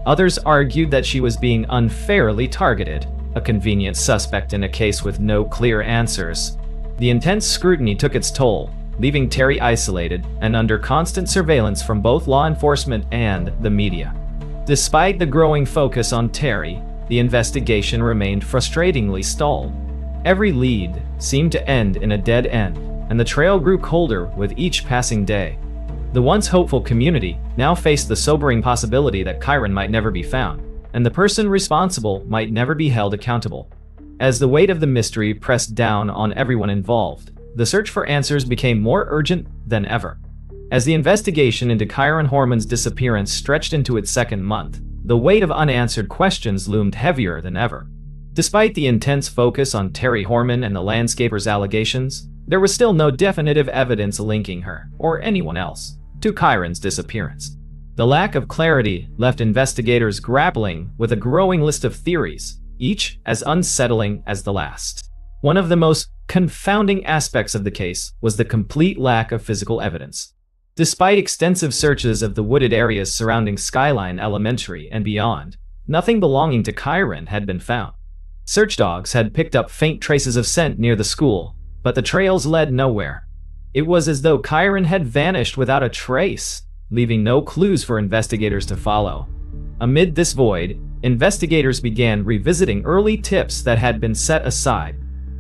Others argued that she was being unfairly targeted, a convenient suspect in a case with no clear answers. The intense scrutiny took its toll, leaving Terry isolated and under constant surveillance from both law enforcement and the media. Despite the growing focus on Terry, the investigation remained frustratingly stalled. Every lead seemed to end in a dead end, and the trail grew colder with each passing day. The once hopeful community now faced the sobering possibility that Kyron might never be found, and the person responsible might never be held accountable. As the weight of the mystery pressed down on everyone involved, the search for answers became more urgent than ever. As the investigation into Kyron Horman's disappearance stretched into its second month, the weight of unanswered questions loomed heavier than ever. Despite the intense focus on Terry Horman and the landscaper's allegations, there was still no definitive evidence linking her, or anyone else, to Kyron's disappearance. The lack of clarity left investigators grappling with a growing list of theories, each as unsettling as the last. One of the most confounding aspects of the case was the complete lack of physical evidence. Despite extensive searches of the wooded areas surrounding Skyline Elementary and beyond, nothing belonging to Kyron had been found. Search dogs had picked up faint traces of scent near the school, but the trails led nowhere. It was as though Kyron had vanished without a trace, leaving no clues for investigators to follow. Amid this void, investigators began revisiting early tips that had been set aside.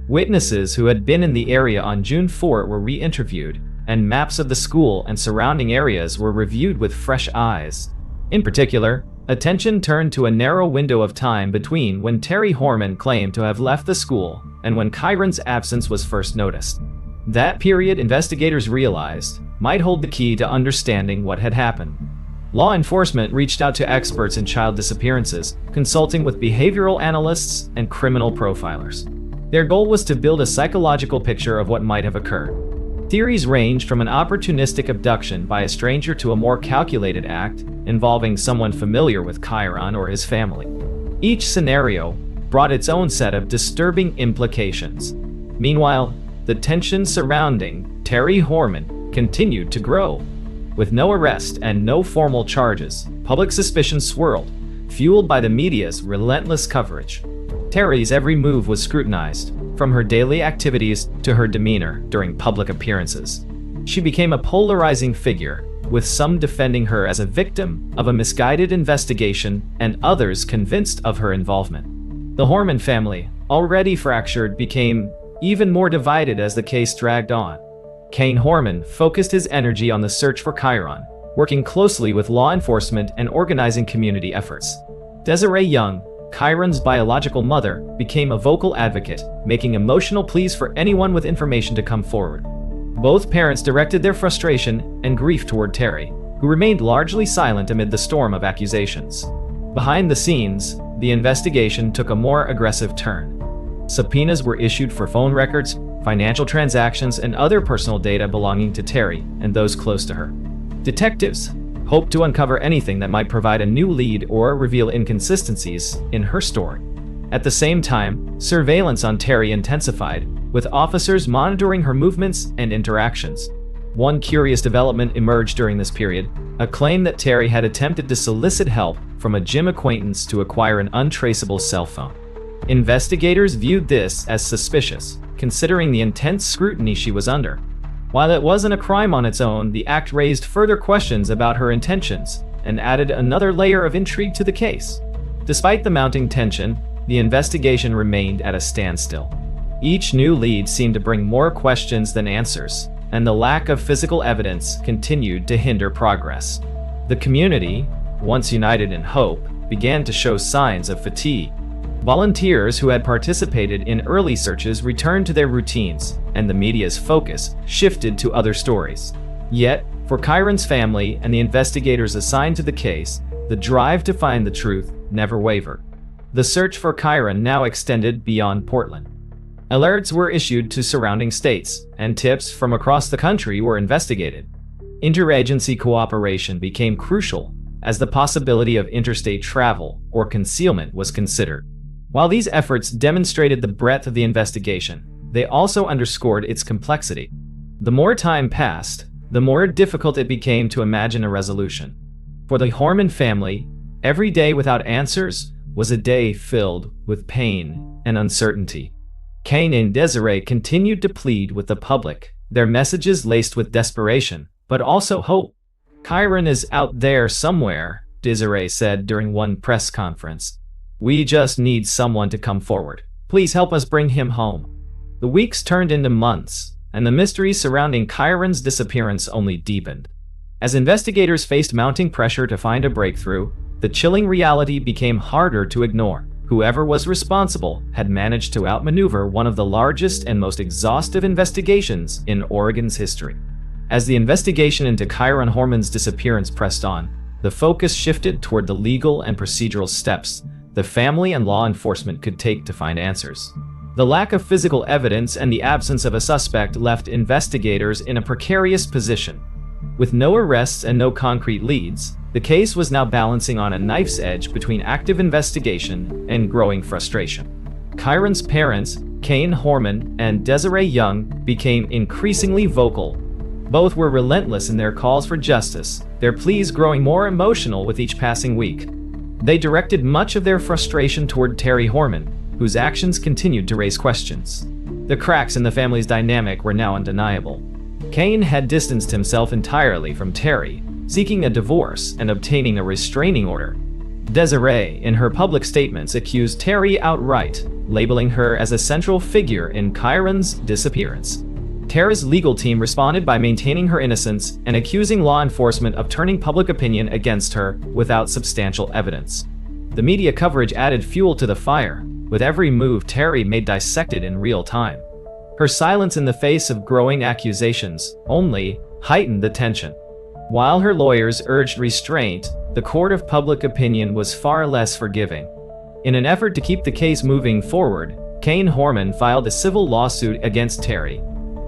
Witnesses who had been in the area on June 4 were re-interviewed, and maps of the school and surrounding areas were reviewed with fresh eyes. In particular, attention turned to a narrow window of time between when Terry Horman claimed to have left the school and when Kyron's absence was first noticed. That period, investigators realized, might hold the key to understanding what had happened. Law enforcement reached out to experts in child disappearances, consulting with behavioral analysts and criminal profilers. Their goal was to build a psychological picture of what might have occurred. Theories ranged from an opportunistic abduction by a stranger to a more calculated act involving someone familiar with Kyron or his family. Each scenario brought its own set of disturbing implications. Meanwhile, the tension surrounding Terry Horman continued to grow. With no arrest and no formal charges, public suspicion swirled, fueled by the media's relentless coverage. Terry's every move was scrutinized, from her daily activities to her demeanor during public appearances. She became a polarizing figure, with some defending her as a victim of a misguided investigation and others convinced of her involvement. The Horman family, already fractured, became even more divided as the case dragged on. Kyron Horman focused his energy on the search for Kyron, working closely with law enforcement and organizing community efforts. Desiree Young, Kyron's biological mother, became a vocal advocate, making emotional pleas for anyone with information to come forward. Both parents directed their frustration and grief toward Terry, who remained largely silent amid the storm of accusations. Behind the scenes, the investigation took a more aggressive turn. Subpoenas were issued for phone records, financial transactions, and other personal data belonging to Terry and those close to her. Detectives hoped to uncover anything that might provide a new lead or reveal inconsistencies in her story. At the same time, surveillance on Terry intensified, with officers monitoring her movements and interactions. One curious development emerged during this period: a claim that Terry had attempted to solicit help from a gym acquaintance to acquire an untraceable cell phone. Investigators viewed this as suspicious, considering the intense scrutiny she was under. While it wasn't a crime on its own, the act raised further questions about her intentions and added another layer of intrigue to the case. Despite the mounting tension, the investigation remained at a standstill. Each new lead seemed to bring more questions than answers, and the lack of physical evidence continued to hinder progress. The community, once united in hope, began to show signs of fatigue. Volunteers who had participated in early searches returned to their routines, and the media's focus shifted to other stories. Yet, for Kyron's family and the investigators assigned to the case, the drive to find the truth never wavered. The search for Kyron now extended beyond Portland. Alerts were issued to surrounding states, and tips from across the country were investigated. Interagency cooperation became crucial, as the possibility of interstate travel or concealment was considered. While these efforts demonstrated the breadth of the investigation, they also underscored its complexity. The more time passed, the more difficult it became to imagine a resolution. For the Horman family, every day without answers was a day filled with pain and uncertainty. Kyron and Desiree continued to plead with the public, their messages laced with desperation, but also hope. "Kyron is out there somewhere," Desiree said during one press conference. "We just need someone to come forward. Please help us bring him home." The weeks turned into months, and the mystery surrounding Kyron's disappearance only deepened. As investigators faced mounting pressure to find a breakthrough, the chilling reality became harder to ignore. Whoever was responsible had managed to outmaneuver one of the largest and most exhaustive investigations in Oregon's history. As the investigation into Kyron Horman's disappearance pressed on, the focus shifted toward the legal and procedural steps the family and law enforcement could take to find answers. The lack of physical evidence and the absence of a suspect left investigators in a precarious position. With no arrests and no concrete leads, the case was now balancing on a knife's edge between active investigation and growing frustration. Kyron's parents, Kyron Horman and Desiree Young, became increasingly vocal. Both were relentless in their calls for justice, their pleas growing more emotional with each passing week. They directed much of their frustration toward Terry Horman, whose actions continued to raise questions. The cracks in the family's dynamic were now undeniable. Kyron had distanced himself entirely from Terry, seeking a divorce and obtaining a restraining order. Desiree, in her public statements, accused Terry outright, labeling her as a central figure in Kyron's disappearance. Terry's legal team responded by maintaining her innocence and accusing law enforcement of turning public opinion against her without substantial evidence. The media coverage added fuel to the fire, with every move Terry made dissected in real time. Her silence in the face of growing accusations only heightened the tension. While her lawyers urged restraint, the court of public opinion was far less forgiving. In an effort to keep the case moving forward, Kyron Horman filed a civil lawsuit against Terry.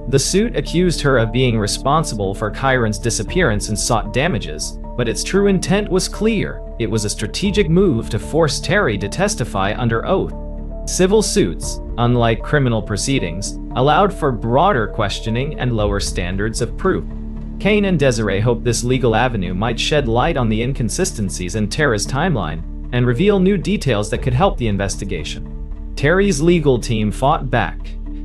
The suit accused her of being responsible for Kyron's disappearance and sought damages, but its true intent was clear. It was a strategic move to force Terry to testify under oath. Civil suits, unlike criminal proceedings, allowed for broader questioning and lower standards of proof. Kyron and Desiree hoped this legal avenue might shed light on the inconsistencies in Terry's timeline and reveal new details that could help the investigation. Terry's legal team fought back,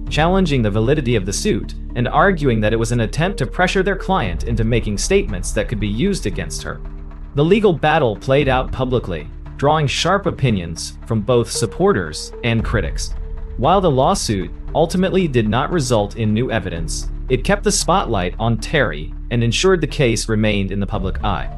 challenging the validity of the suit and arguing that it was an attempt to pressure their client into making statements that could be used against her. The legal battle played out publicly, drawing sharp opinions from both supporters and critics. While the lawsuit ultimately did not result in new evidence, it kept the spotlight on Terry and ensured the case remained in the public eye.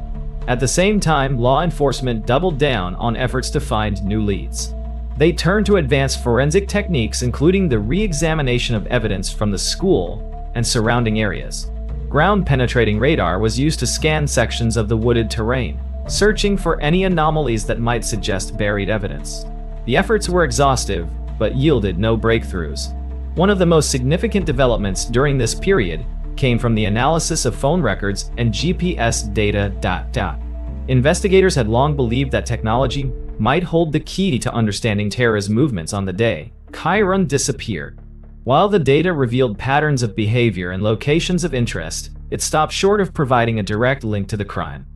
At the same time, law enforcement doubled down on efforts to find new leads. They turned to advanced forensic techniques, including the re-examination of evidence from the school and surrounding areas. Ground-penetrating radar was used to scan sections of the wooded terrain, searching for any anomalies that might suggest buried evidence. The efforts were exhaustive, but yielded no breakthroughs. One of the most significant developments during this period came from the analysis of phone records and GPS data. Investigators had long believed that technology might hold the key to understanding Tara's movements on the day Kyron disappeared. While the data revealed patterns of behavior and locations of interest, it stopped short of providing a direct link to the crime.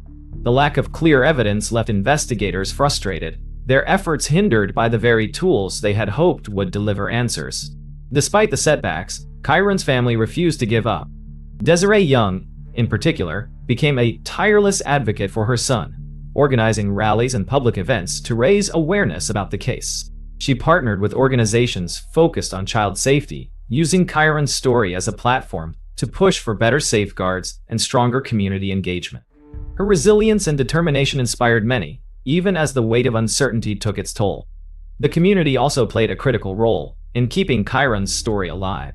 The lack of clear evidence left investigators frustrated, their efforts hindered by the very tools they had hoped would deliver answers. Despite the setbacks, Kyron's family refused to give up. Desiree Young, in particular, became a tireless advocate for her son, organizing rallies and public events to raise awareness about the case. She partnered with organizations focused on child safety, using Kyron's story as a platform to push for better safeguards and stronger community engagement. Her resilience and determination inspired many, even as the weight of uncertainty took its toll. The community also played a critical role in keeping Kyron's story alive.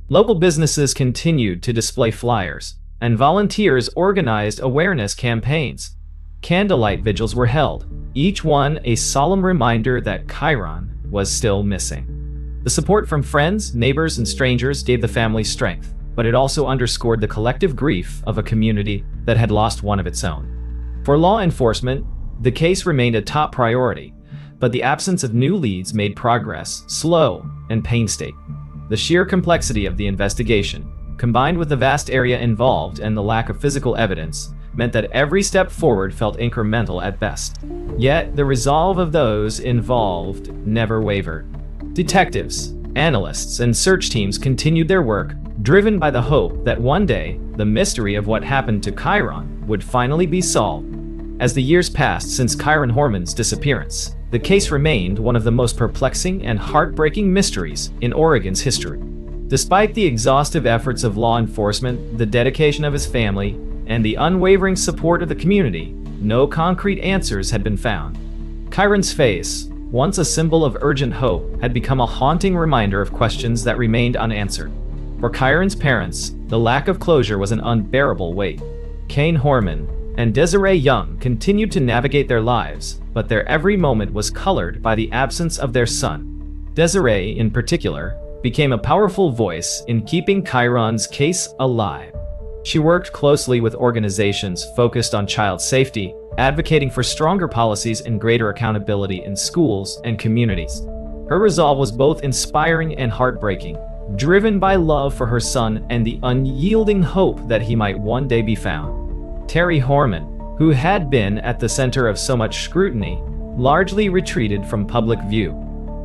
Local businesses continued to display flyers, and volunteers organized awareness campaigns. Candlelight vigils were held, each one a solemn reminder that Kyron was still missing. The support from friends, neighbors, and strangers gave the family strength, but it also underscored the collective grief of a community that had lost one of its own. For law enforcement, the case remained a top priority, but the absence of new leads made progress slow and painstaking. The sheer complexity of the investigation, combined with the vast area involved and the lack of physical evidence, meant that every step forward felt incremental at best. Yet, the resolve of those involved never wavered. Detectives, analysts, and search teams continued their work, driven by the hope that one day, the mystery of what happened to Kyron would finally be solved. As the years passed since Kyron Horman's disappearance, the case remained one of the most perplexing and heartbreaking mysteries in Oregon's history. Despite the exhaustive efforts of law enforcement, the dedication of his family, and the unwavering support of the community, no concrete answers had been found. Kyron's face, once a symbol of urgent hope, had become a haunting reminder of questions that remained unanswered. For Kyron's parents, the lack of closure was an unbearable weight. Kyron Horman and Desiree Young continued to navigate their lives, but their every moment was colored by the absence of their son. Desiree, in particular, became a powerful voice in keeping Kyron's case alive. She worked closely with organizations focused on child safety, advocating for stronger policies and greater accountability in schools and communities. Her resolve was both inspiring and heartbreaking, driven by love for her son and the unyielding hope that he might one day be found. Terry Horman, who had been at the center of so much scrutiny, largely retreated from public view.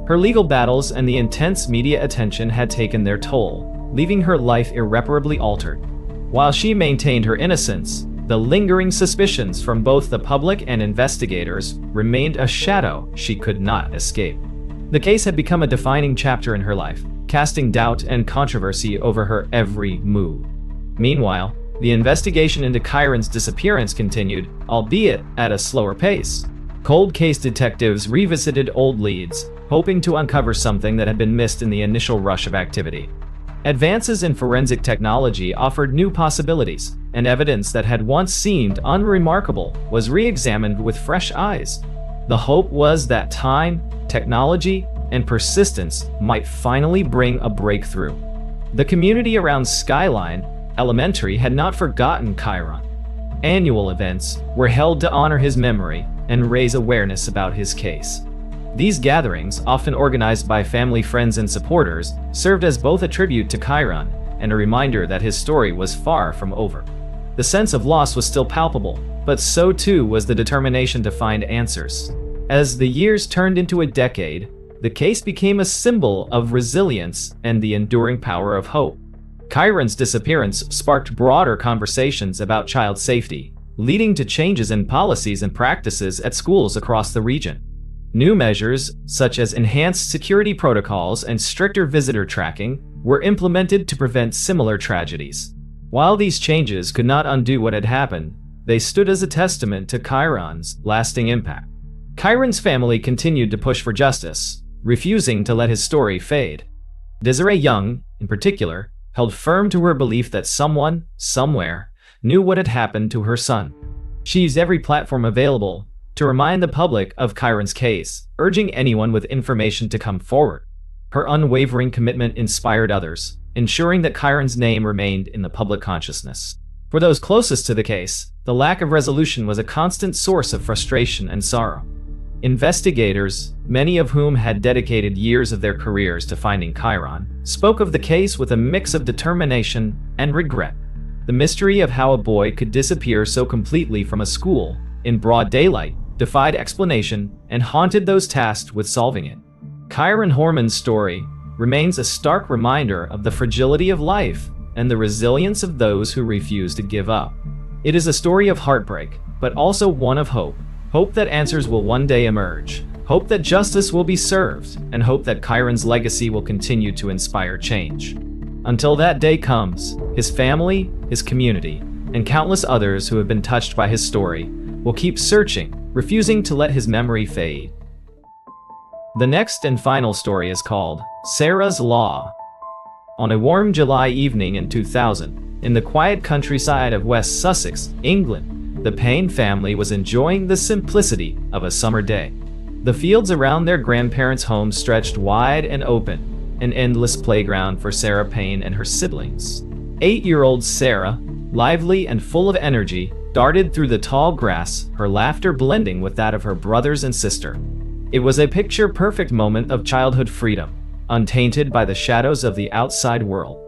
Her legal battles and the intense media attention had taken their toll, leaving her life irreparably altered. While she maintained her innocence, the lingering suspicions from both the public and investigators remained a shadow she could not escape. The case had become a defining chapter in her life, casting doubt and controversy over her every move. Meanwhile, the investigation into Kyron's disappearance continued, albeit at a slower pace. Cold case detectives revisited old leads, hoping to uncover something that had been missed in the initial rush of activity. Advances in forensic technology offered new possibilities, and evidence that had once seemed unremarkable was re-examined with fresh eyes. The hope was that time, technology, and persistence might finally bring a breakthrough. The community around Skyline Elementary had not forgotten Kyron. Annual events were held to honor his memory and raise awareness about his case. These gatherings, often organized by family, friends, and supporters, served as both a tribute to Kyron and a reminder that his story was far from over. The sense of loss was still palpable, but so too was the determination to find answers. As the years turned into a decade, the case became a symbol of resilience and the enduring power of hope. Kyron's disappearance sparked broader conversations about child safety, leading to changes in policies and practices at schools across the region. New measures, such as enhanced security protocols and stricter visitor tracking, were implemented to prevent similar tragedies. While these changes could not undo what had happened, they stood as a testament to Kyron's lasting impact. Kyron's family continued to push for justice, refusing to let his story fade. Desiree Young, in particular, held firm to her belief that someone, somewhere, knew what had happened to her son. She used every platform available to remind the public of Kyron's case, urging anyone with information to come forward. Her unwavering commitment inspired others, ensuring that Kyron's name remained in the public consciousness. For those closest to the case, the lack of resolution was a constant source of frustration and sorrow. Investigators, many of whom had dedicated years of their careers to finding Kyron, spoke of the case with a mix of determination and regret. The mystery of how a boy could disappear so completely from a school, in broad daylight, defied explanation and haunted those tasked with solving it. Kyron Horman's story remains a stark reminder of the fragility of life and the resilience of those who refuse to give up. It is a story of heartbreak, but also one of hope. Hope that answers will one day emerge. Hope that justice will be served, and hope that Kyron's legacy will continue to inspire change. Until that day comes, his family, his community, and countless others who have been touched by his story will keep searching, refusing to let his memory fade. The next and final story is called Sarah's Law. On a warm July evening in 2000, in the quiet countryside of West Sussex, England, the Payne family was enjoying the simplicity of a summer day. The fields around their grandparents' home stretched wide and open, an endless playground for Sarah Payne and her siblings. 8-year-old Sarah, lively and full of energy, darted through the tall grass, her laughter blending with that of her brothers and sister. It was a picture-perfect moment of childhood freedom, untainted by the shadows of the outside world.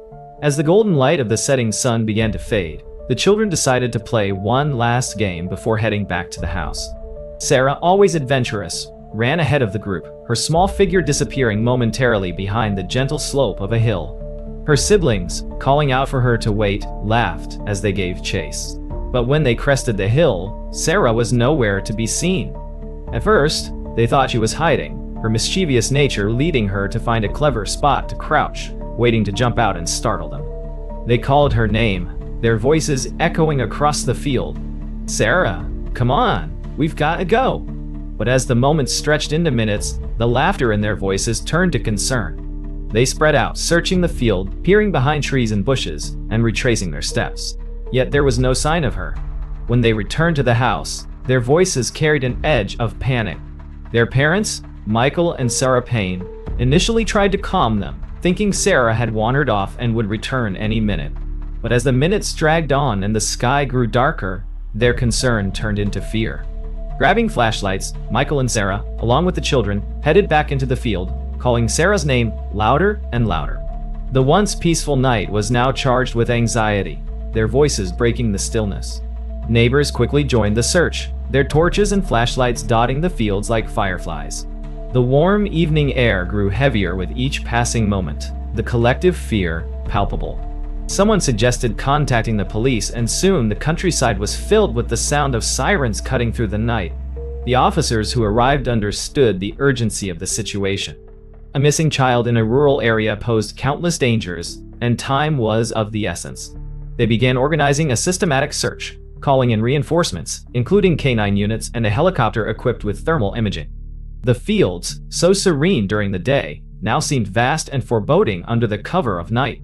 As the golden light of the setting sun began to fade, the children decided to play one last game before heading back to the house. Sarah, always adventurous, ran ahead of the group, her small figure disappearing momentarily behind the gentle slope of a hill. Her siblings, calling out for her to wait, laughed as they gave chase. But when they crested the hill, Sarah was nowhere to be seen. At first, they thought she was hiding, her mischievous nature leading her to find a clever spot to crouch, waiting to jump out and startle them. They called her name, their voices echoing across the field. "Sarah, come on, we've got to go." But as the moments stretched into minutes, the laughter in their voices turned to concern. They spread out, searching the field, peering behind trees and bushes, and retracing their steps. Yet there was no sign of her. When they returned to the house, their voices carried an edge of panic. Their parents, Michael and Sarah Payne, initially tried to calm them, thinking Sarah had wandered off and would return any minute. But as the minutes dragged on and the sky grew darker, their concern turned into fear. Grabbing flashlights, Michael and Sarah, along with the children, headed back into the field, calling Sarah's name louder and louder. The once peaceful night was now charged with anxiety, their voices breaking the stillness. Neighbors quickly joined the search, their torches and flashlights dotting the fields like fireflies. The warm evening air grew heavier with each passing moment, the collective fear palpable. Someone suggested contacting the police, and soon the countryside was filled with the sound of sirens cutting through the night. The officers who arrived understood the urgency of the situation. A missing child in a rural area posed countless dangers, and time was of the essence. They began organizing a systematic search, calling in reinforcements, including canine units and a helicopter equipped with thermal imaging. The fields, so serene during the day, now seemed vast and foreboding under the cover of night.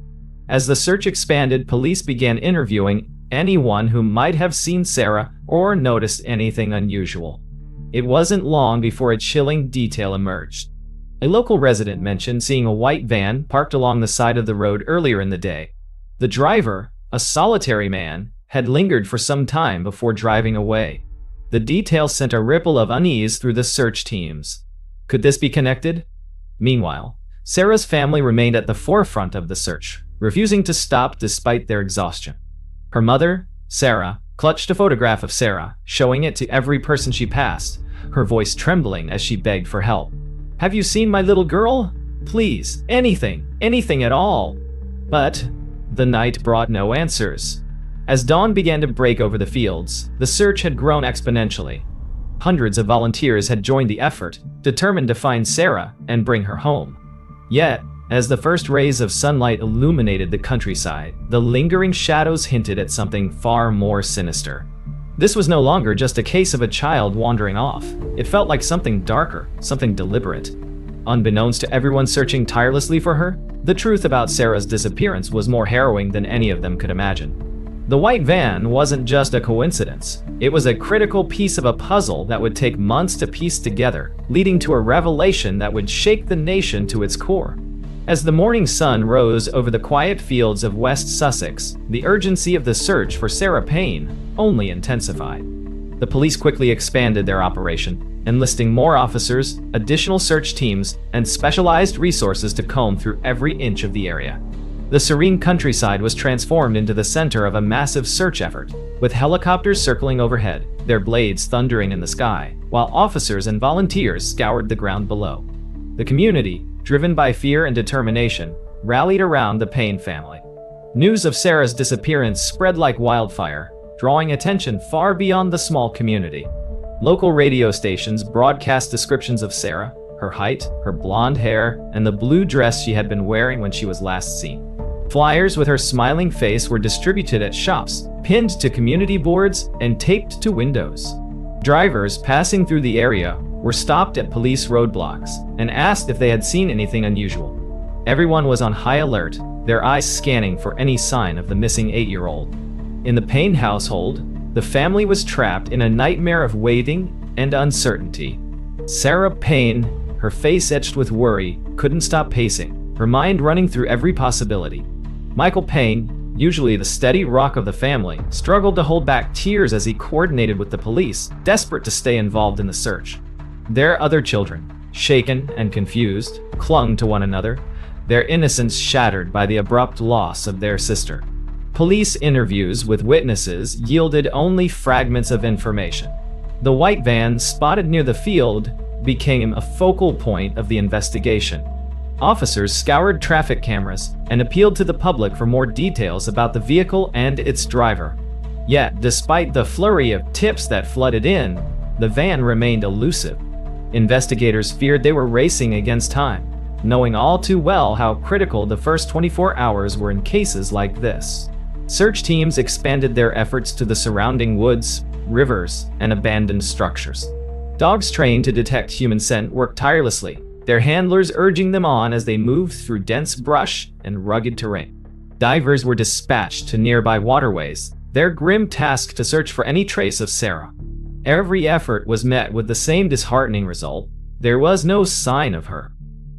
As the search expanded, police began interviewing anyone who might have seen Sarah or noticed anything unusual. It wasn't long before a chilling detail emerged. A local resident mentioned seeing a white van parked along the side of the road earlier in the day. The driver, a solitary man, had lingered for some time before driving away. The detail sent a ripple of unease through the search teams. Could this be connected? Meanwhile, Sarah's family remained at the forefront of the search, refusing to stop despite their exhaustion. Her mother, Sarah, clutched a photograph of Sarah, showing it to every person she passed, her voice trembling as she begged for help. Have you seen my little girl? Please, anything at all." But the night brought no answers. As dawn began to break over the fields, the search had grown exponentially. Hundreds of volunteers had joined the effort, determined to find Sarah and bring her home. Yet, as the first rays of sunlight illuminated the countryside, the lingering shadows hinted at something far more sinister. This was no longer just a case of a child wandering off. It felt like something darker, something deliberate. Unbeknownst to everyone searching tirelessly for her, the truth about Sarah's disappearance was more harrowing than any of them could imagine. The white van wasn't just a coincidence. It was a critical piece of a puzzle that would take months to piece together, leading to a revelation that would shake the nation to its core. As the morning sun rose over the quiet fields of West Sussex, the urgency of the search for Sarah Payne only intensified. The police quickly expanded their operation, enlisting more officers, additional search teams, and specialized resources to comb through every inch of the area. The serene countryside was transformed into the center of a massive search effort, with helicopters circling overhead, their blades thundering in the sky, while officers and volunteers scoured the ground below. The community, driven by fear and determination, rallied around the Payne family. News of Sarah's disappearance spread like wildfire, drawing attention far beyond the small community. Local radio stations broadcast descriptions of Sarah, her height, her blonde hair, and the blue dress she had been wearing when she was last seen. Flyers with her smiling face were distributed at shops, pinned to community boards, and taped to windows. Drivers passing through the area were stopped at police roadblocks and asked if they had seen anything unusual. Everyone was on high alert, their eyes scanning for any sign of the missing 8-year-old. In the Payne household, the family was trapped in a nightmare of waiting and uncertainty. Sarah Payne, her face etched with worry, couldn't stop pacing, her mind running through every possibility. Michael Payne, usually the steady rock of the family, struggled to hold back tears as he coordinated with the police, desperate to stay involved in the search. Their other children, shaken and confused, clung to one another, their innocence shattered by the abrupt loss of their sister. Police interviews with witnesses yielded only fragments of information. The white van spotted near the field became a focal point of the investigation. Officers scoured traffic cameras and appealed to the public for more details about the vehicle and its driver. Yet, despite the flurry of tips that flooded in, the van remained elusive. Investigators feared they were racing against time, knowing all too well how critical the first 24 hours were in cases like this. Search teams expanded their efforts to the surrounding woods, rivers, and abandoned structures. Dogs trained to detect human scent worked tirelessly, their handlers urging them on as they moved through dense brush and rugged terrain. Divers were dispatched to nearby waterways, their grim task to search for any trace of Sarah. Every effort was met with the same disheartening result: there was no sign of her.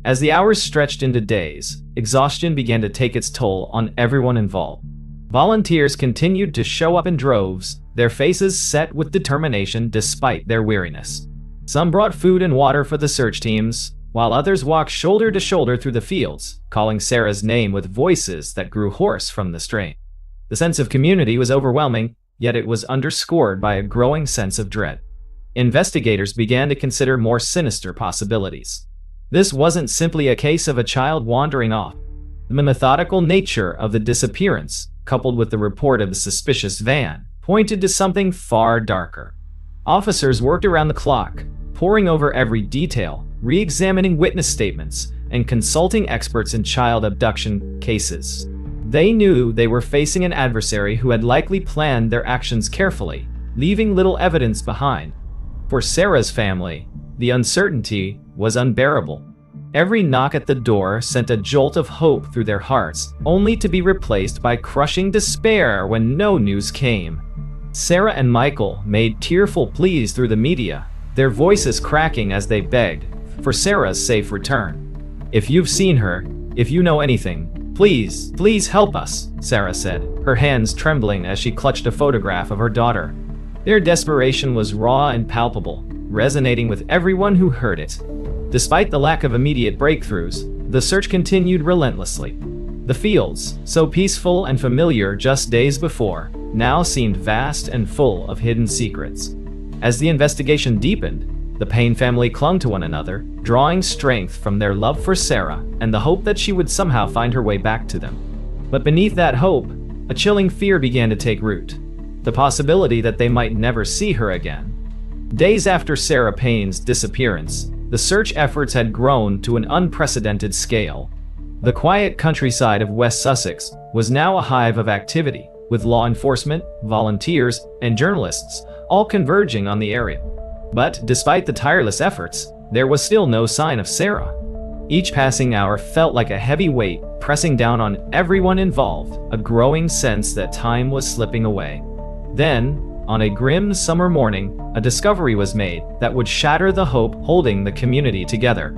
As the hours stretched into days, exhaustion began to take its toll on everyone involved. Volunteers continued to show up in droves, their faces set with determination despite their weariness. Some brought food and water for the search teams, while others walked shoulder to shoulder through the fields, calling Sarah's name with voices that grew hoarse from the strain. The sense of community was overwhelming, yet it was underscored by a growing sense of dread. Investigators began to consider more sinister possibilities. This wasn't simply a case of a child wandering off. The methodical nature of the disappearance, coupled with the report of the suspicious van, pointed to something far darker. Officers worked around the clock, poring over every detail, re-examining witness statements, and consulting experts in child abduction cases. They knew they were facing an adversary who had likely planned their actions carefully, leaving little evidence behind. For Sarah's family, the uncertainty was unbearable. Every knock at the door sent a jolt of hope through their hearts, only to be replaced by crushing despair when no news came. Sarah and Michael made tearful pleas through the media, their voices cracking as they begged for Sarah's safe return. "If you've seen her, if you know anything, please help us," Sarah said, her hands trembling as she clutched a photograph of her daughter. Their desperation was raw and palpable, resonating with everyone who heard it. Despite the lack of immediate breakthroughs, the search continued relentlessly. The fields, so peaceful and familiar just days before, now seemed vast and full of hidden secrets. As the investigation deepened, The Payne family clung to one another, drawing strength from their love for Sarah and the hope that she would somehow find her way back to them. But beneath that hope, a chilling fear began to take root. The possibility that they might never see her again. Days after Sarah Payne's disappearance, the search efforts had grown to an unprecedented scale. The quiet countryside of West Sussex was now a hive of activity, with law enforcement, volunteers, and journalists all converging on the area. But despite the tireless efforts, there was still no sign of Sarah. Each passing hour felt like a heavy weight pressing down on everyone involved, a growing sense that time was slipping away. Then, on a grim summer morning, a discovery was made that would shatter the hope holding the community together.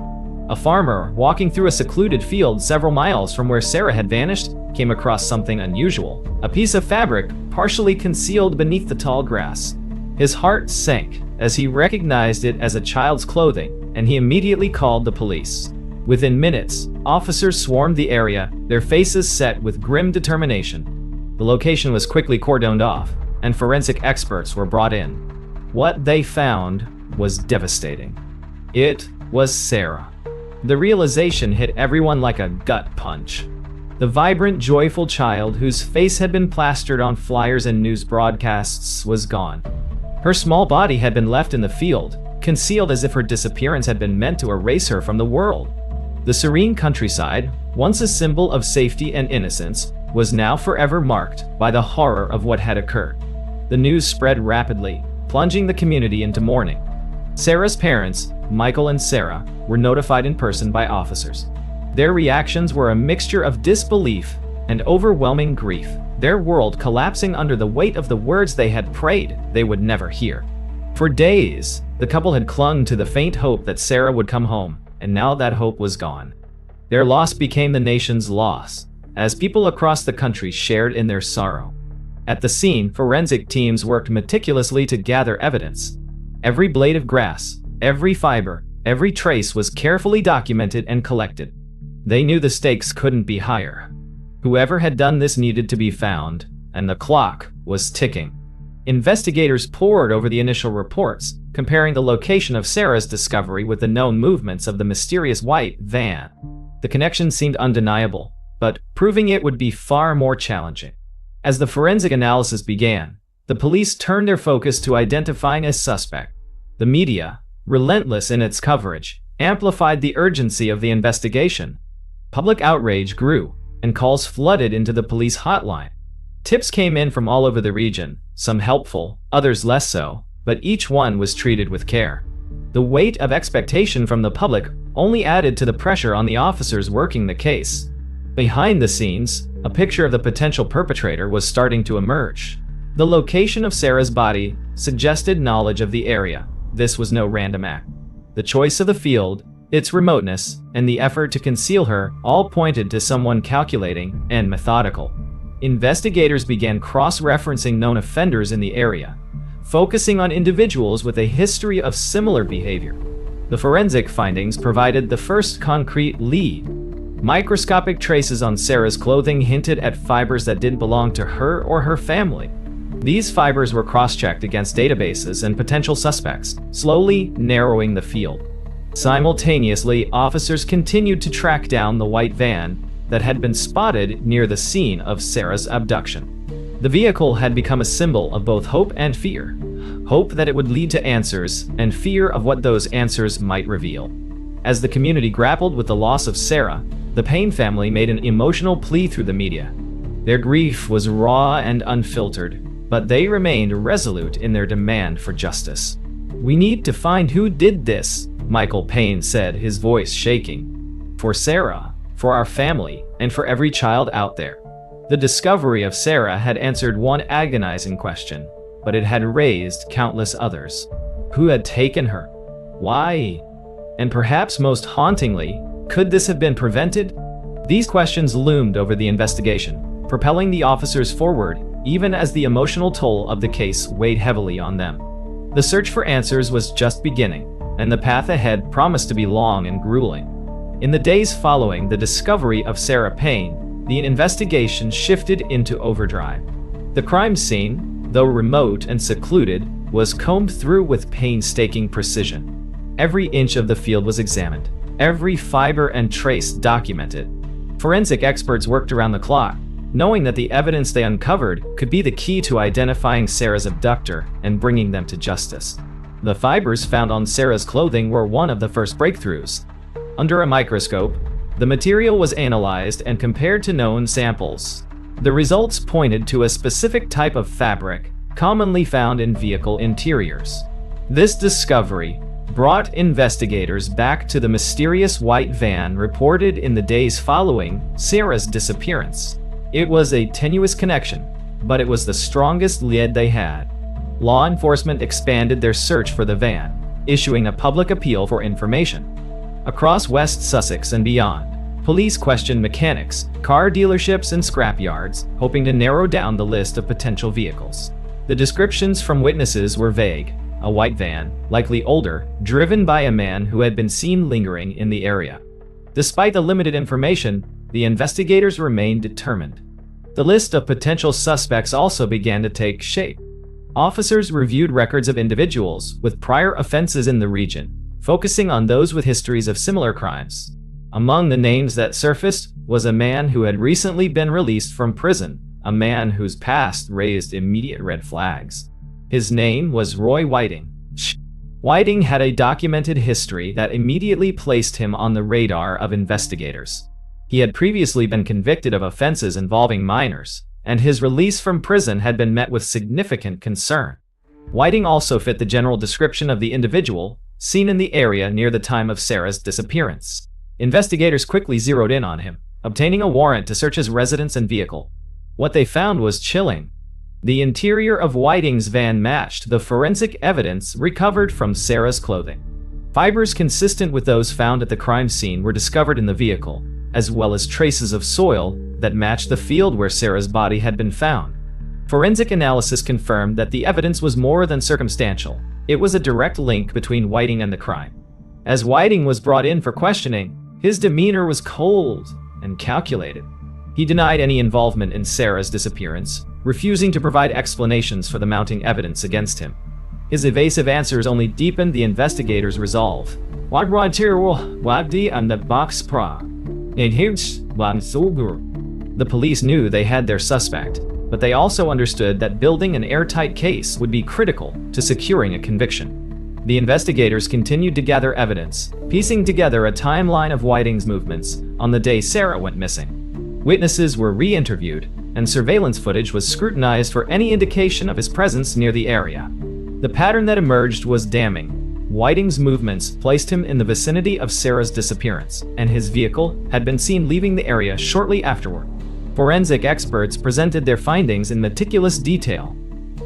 A farmer walking through a secluded field several miles from where Sarah had vanished came across something unusual, a piece of fabric partially concealed beneath the tall grass. His heart sank as he recognized it as a child's clothing, and he immediately called the police. Within minutes, officers swarmed the area, their faces set with grim determination. The location was quickly cordoned off, and forensic experts were brought in. What they found was devastating. It was Sarah. The realization hit everyone like a gut punch. The vibrant, joyful child whose face had been plastered on flyers and news broadcasts was gone. Her small body had been left in the field, concealed as if her disappearance had been meant to erase her from the world. The serene countryside, once a symbol of safety and innocence, was now forever marked by the horror of what had occurred. The news spread rapidly, plunging the community into mourning. Sarah's parents, Michael and Sarah, were notified in person by officers. Their reactions were a mixture of disbelief and overwhelming grief, their world collapsing under the weight of the words they had prayed they would never hear. For days, the couple had clung to the faint hope that Sarah would come home, and now that hope was gone. Their loss became the nation's loss, as people across the country shared in their sorrow. At the scene, forensic teams worked meticulously to gather evidence. Every blade of grass, every fiber, every trace was carefully documented and collected. They knew the stakes couldn't be higher. Whoever had done this needed to be found, and the clock was ticking. Investigators pored over the initial reports, comparing the location of Sarah's discovery with the known movements of the mysterious white van. The connection seemed undeniable, but proving it would be far more challenging. As the forensic analysis began, the police turned their focus to identifying a suspect. The media, relentless in its coverage, amplified the urgency of the investigation. Public outrage grew, and calls flooded into the police hotline. Tips came in from all over the region, some helpful, others less so, but each one was treated with care. The weight of expectation from the public only added to the pressure on the officers working the case. Behind the scenes, a picture of the potential perpetrator was starting to emerge. The location of Sarah's body suggested knowledge of the area. This was no random act. The choice of the field, its remoteness, and the effort to conceal her all pointed to someone calculating and methodical. Investigators began cross-referencing known offenders in the area, focusing on individuals with a history of similar behavior. The forensic findings provided the first concrete lead. Microscopic traces on Sarah's clothing hinted at fibers that didn't belong to her or her family. These fibers were cross-checked against databases and potential suspects, slowly narrowing the field. Simultaneously, officers continued to track down the white van that had been spotted near the scene of Sarah's abduction. The vehicle had become a symbol of both hope and fear. Hope that it would lead to answers, and fear of what those answers might reveal. As the community grappled with the loss of Sarah, the Payne family made an emotional plea through the media. Their grief was raw and unfiltered, but they remained resolute in their demand for justice. "We need to find who did this," Michael Payne said, his voice shaking. "For Sarah, for our family, and for every child out there." The discovery of Sarah had answered one agonizing question, but it had raised countless others. Who had taken her? Why? And perhaps most hauntingly, could this have been prevented? These questions loomed over the investigation, propelling the officers forward even as the emotional toll of the case weighed heavily on them. The search for answers was just beginning, and the path ahead promised to be long and grueling. In the days following the discovery of Sarah Payne, the investigation shifted into overdrive. The crime scene, though remote and secluded, was combed through with painstaking precision. Every inch of the field was examined, every fiber and trace documented. Forensic experts worked around the clock, knowing that the evidence they uncovered could be the key to identifying Sarah's abductor and bringing them to justice. The fibers found on Sarah's clothing were one of the first breakthroughs. Under a microscope, the material was analyzed and compared to known samples. The results pointed to a specific type of fabric commonly found in vehicle interiors. This discovery brought investigators back to the mysterious white van reported in the days following Sarah's disappearance. It was a tenuous connection, but it was the strongest lead they had. Law enforcement expanded their search for the van, issuing a public appeal for information. Across West Sussex and beyond, police questioned mechanics, car dealerships, and scrapyards, hoping to narrow down the list of potential vehicles. The descriptions from witnesses were vague: a white van, likely older, driven by a man who had been seen lingering in the area. Despite the limited information, the investigators remained determined. The list of potential suspects also began to take shape. Officers reviewed records of individuals with prior offenses in the region, focusing on those with histories of similar crimes. Among the names that surfaced was a man who had recently been released from prison, a man whose past raised immediate red flags. His name was Roy Whiting. Whiting had a documented history that immediately placed him on the radar of investigators. He had previously been convicted of offenses involving minors, and his release from prison had been met with significant concern. Whiting also fit the general description of the individual seen in the area near the time of Sarah's disappearance. Investigators quickly zeroed in on him, obtaining a warrant to search his residence and vehicle. What they found was chilling. The interior of Whiting's van matched the forensic evidence recovered from Sarah's clothing. Fibers consistent with those found at the crime scene were discovered in the vehicle, as well as traces of soil that matched the field where Sarah's body had been found. Forensic analysis confirmed that the evidence was more than circumstantial. It was a direct link between Whiting and the crime. As Whiting was brought in for questioning, his demeanor was cold and calculated. He denied any involvement in Sarah's disappearance, refusing to provide explanations for the mounting evidence against him. His evasive answers only deepened the investigators' resolve. The police knew they had their suspect, but they also understood that building an airtight case would be critical to securing a conviction. The investigators continued to gather evidence, piecing together a timeline of Whiting's movements on the day Sarah went missing. Witnesses were re-interviewed, and surveillance footage was scrutinized for any indication of his presence near the area. The pattern that emerged was damning. Whiting's movements placed him in the vicinity of Sarah's disappearance, and his vehicle had been seen leaving the area shortly afterward. Forensic experts presented their findings in meticulous detail.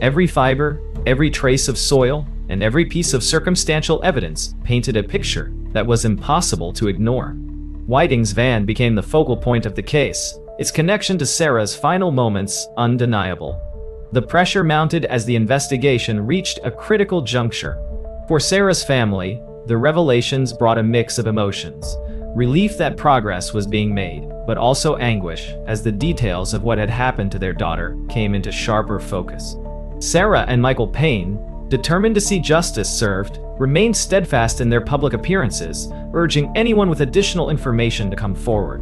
Every fiber, every trace of soil, and every piece of circumstantial evidence painted a picture that was impossible to ignore. Whiting's van became the focal point of the case, its connection to Sarah's final moments undeniable. The pressure mounted as the investigation reached a critical juncture. For Sarah's family, the revelations brought a mix of emotions: relief that progress was being made, but also anguish as the details of what had happened to their daughter came into sharper focus. Sarah and Michael Payne, determined to see justice served, remained steadfast in their public appearances, urging anyone with additional information to come forward.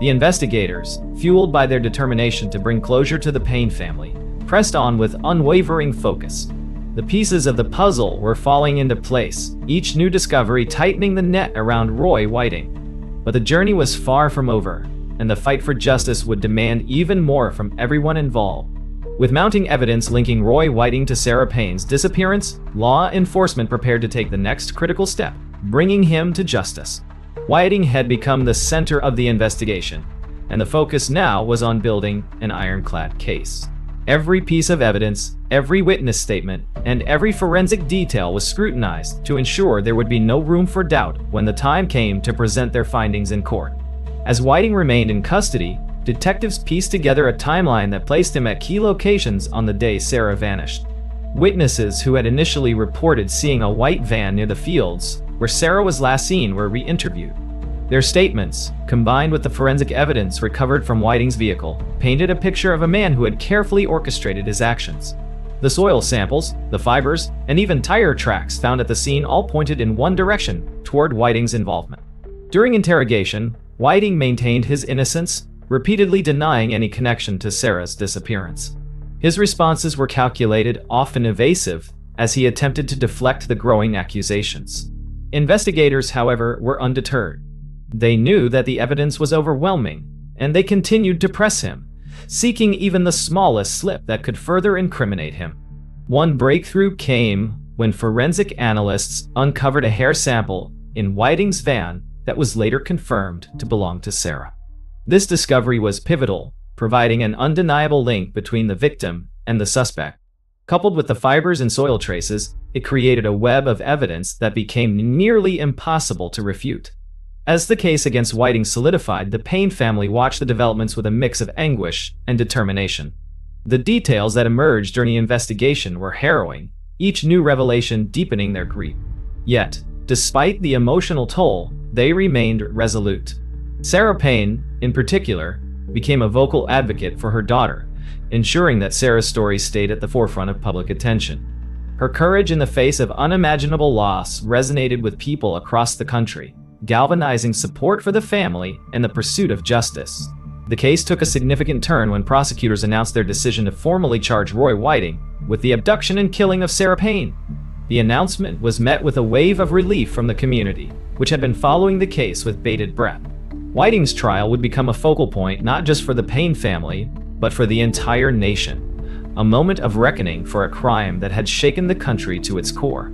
The investigators, fueled by their determination to bring closure to the Payne family, pressed on with unwavering focus. The pieces of the puzzle were falling into place, each new discovery tightening the net around Roy Whiting. But the journey was far from over, and the fight for justice would demand even more from everyone involved. With mounting evidence linking Roy Whiting to Sarah Payne's disappearance, law enforcement prepared to take the next critical step, bringing him to justice. Whiting had become the center of the investigation, and the focus now was on building an ironclad case. Every piece of evidence, every witness statement, and every forensic detail was scrutinized to ensure there would be no room for doubt when the time came to present their findings in court. As Whiting remained in custody, detectives pieced together a timeline that placed him at key locations on the day Sarah vanished. Witnesses who had initially reported seeing a white van near the fields where Sarah was last seen were re-interviewed. Their statements, combined with the forensic evidence recovered from Whiting's vehicle, painted a picture of a man who had carefully orchestrated his actions. The soil samples, the fibers, and even tire tracks found at the scene all pointed in one direction, toward Whiting's involvement. During interrogation, Whiting maintained his innocence, repeatedly denying any connection to Sarah's disappearance. His responses were calculated, often evasive, as he attempted to deflect the growing accusations. Investigators, however, were undeterred. They knew that the evidence was overwhelming, and they continued to press him, seeking even the smallest slip that could further incriminate him. One breakthrough came when forensic analysts uncovered a hair sample in Whiting's van that was later confirmed to belong to Sarah. This discovery was pivotal, providing an undeniable link between the victim and the suspect. Coupled with the fibers and soil traces, it created a web of evidence that became nearly impossible to refute. As the case against Whiting solidified, the Payne family watched the developments with a mix of anguish and determination. The details that emerged during the investigation were harrowing, each new revelation deepening their grief. Yet, despite the emotional toll, they remained resolute. Sarah Payne, in particular, became a vocal advocate for her daughter, ensuring that Sarah's story stayed at the forefront of public attention. Her courage in the face of unimaginable loss resonated with people across the country, galvanizing support for the family and the pursuit of justice. The case took a significant turn when prosecutors announced their decision to formally charge Roy Whiting with the abduction and killing of Sarah Payne. The announcement was met with a wave of relief from the community, which had been following the case with bated breath. Whiting's trial would become a focal point not just for the Payne family, but for the entire nation, a moment of reckoning for a crime that had shaken the country to its core.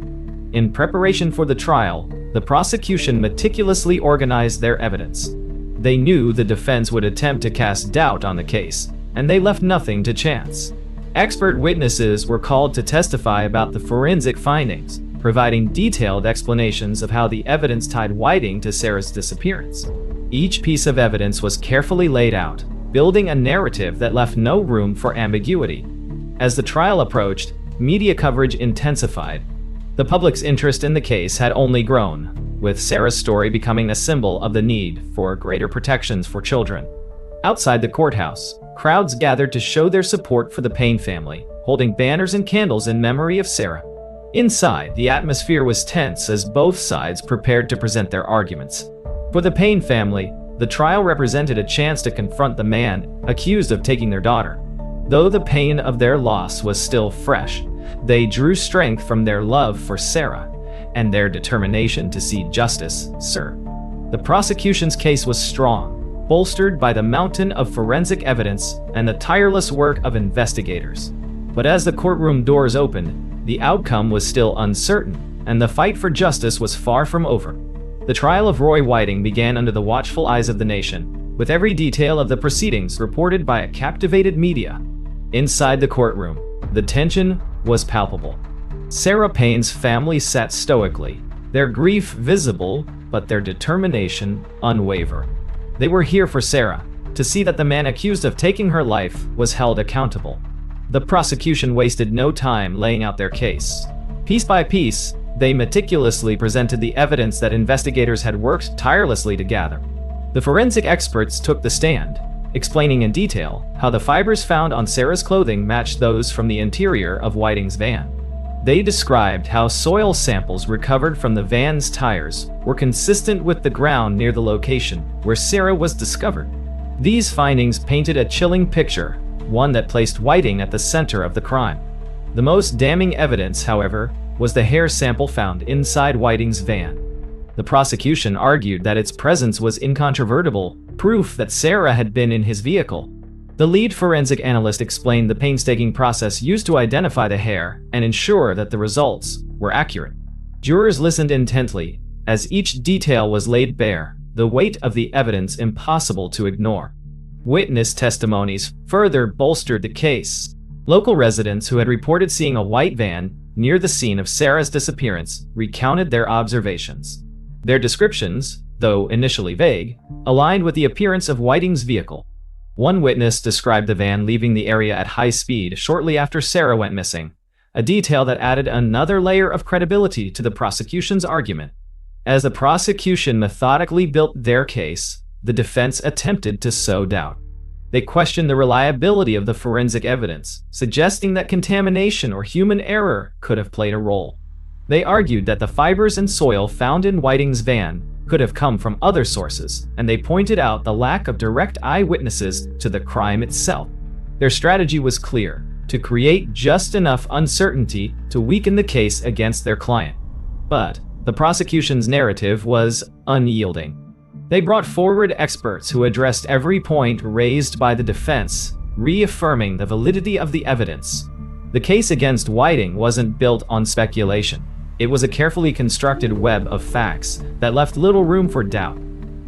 In preparation for the trial, the prosecution meticulously organized their evidence. They knew the defense would attempt to cast doubt on the case, and they left nothing to chance. Expert witnesses were called to testify about the forensic findings, providing detailed explanations of how the evidence tied Whiting to Sarah's disappearance. Each piece of evidence was carefully laid out, building a narrative that left no room for ambiguity. As the trial approached, media coverage intensified. The public's interest in the case had only grown, with Sarah's story becoming a symbol of the need for greater protections for children. Outside the courthouse, crowds gathered to show their support for the Payne family, holding banners and candles in memory of Sarah. Inside, the atmosphere was tense as both sides prepared to present their arguments. For the Payne family, the trial represented a chance to confront the man accused of taking their daughter. Though the pain of their loss was still fresh, they drew strength from their love for Sarah and their determination to see justice served. The prosecution's case was strong, bolstered by the mountain of forensic evidence and the tireless work of investigators. But as the courtroom doors opened, the outcome was still uncertain, and the fight for justice was far from over. The trial of Roy Whiting began under the watchful eyes of the nation, with every detail of the proceedings reported by a captivated media. Inside the courtroom, the tension was palpable. Sarah Payne's family sat stoically, their grief visible, but their determination unwavering. They were here for Sarah, to see that the man accused of taking her life was held accountable. The prosecution wasted no time laying out their case. Piece by piece, they meticulously presented the evidence that investigators had worked tirelessly to gather. The forensic experts took the stand, explaining in detail how the fibers found on Sarah's clothing matched those from the interior of Whiting's van. They described how soil samples recovered from the van's tires were consistent with the ground near the location where Sarah was discovered. These findings painted a chilling picture, one that placed Whiting at the center of the crime. The most damning evidence, however, was the hair sample found inside Whiting's van. The prosecution argued that its presence was incontrovertible, proof that Sarah had been in his vehicle. The lead forensic analyst explained the painstaking process used to identify the hair and ensure that the results were accurate. Jurors listened intently, as each detail was laid bare, the weight of the evidence impossible to ignore. Witness testimonies further bolstered the case. Local residents who had reported seeing a white van near the scene of Sarah's disappearance recounted their observations. Their descriptions, though initially vague, aligned with the appearance of Whiting's vehicle. One witness described the van leaving the area at high speed shortly after Sarah went missing, a detail that added another layer of credibility to the prosecution's argument. As the prosecution methodically built their case, the defense attempted to sow doubt. They questioned the reliability of the forensic evidence, suggesting that contamination or human error could have played a role. They argued that the fibers and soil found in Whiting's van could have come from other sources, and they pointed out the lack of direct eyewitnesses to the crime itself. Their strategy was clear: to create just enough uncertainty to weaken the case against their client. But the prosecution's narrative was unyielding. They brought forward experts who addressed every point raised by the defense, reaffirming the validity of the evidence. The case against Whiting wasn't built on speculation. It was a carefully constructed web of facts that left little room for doubt.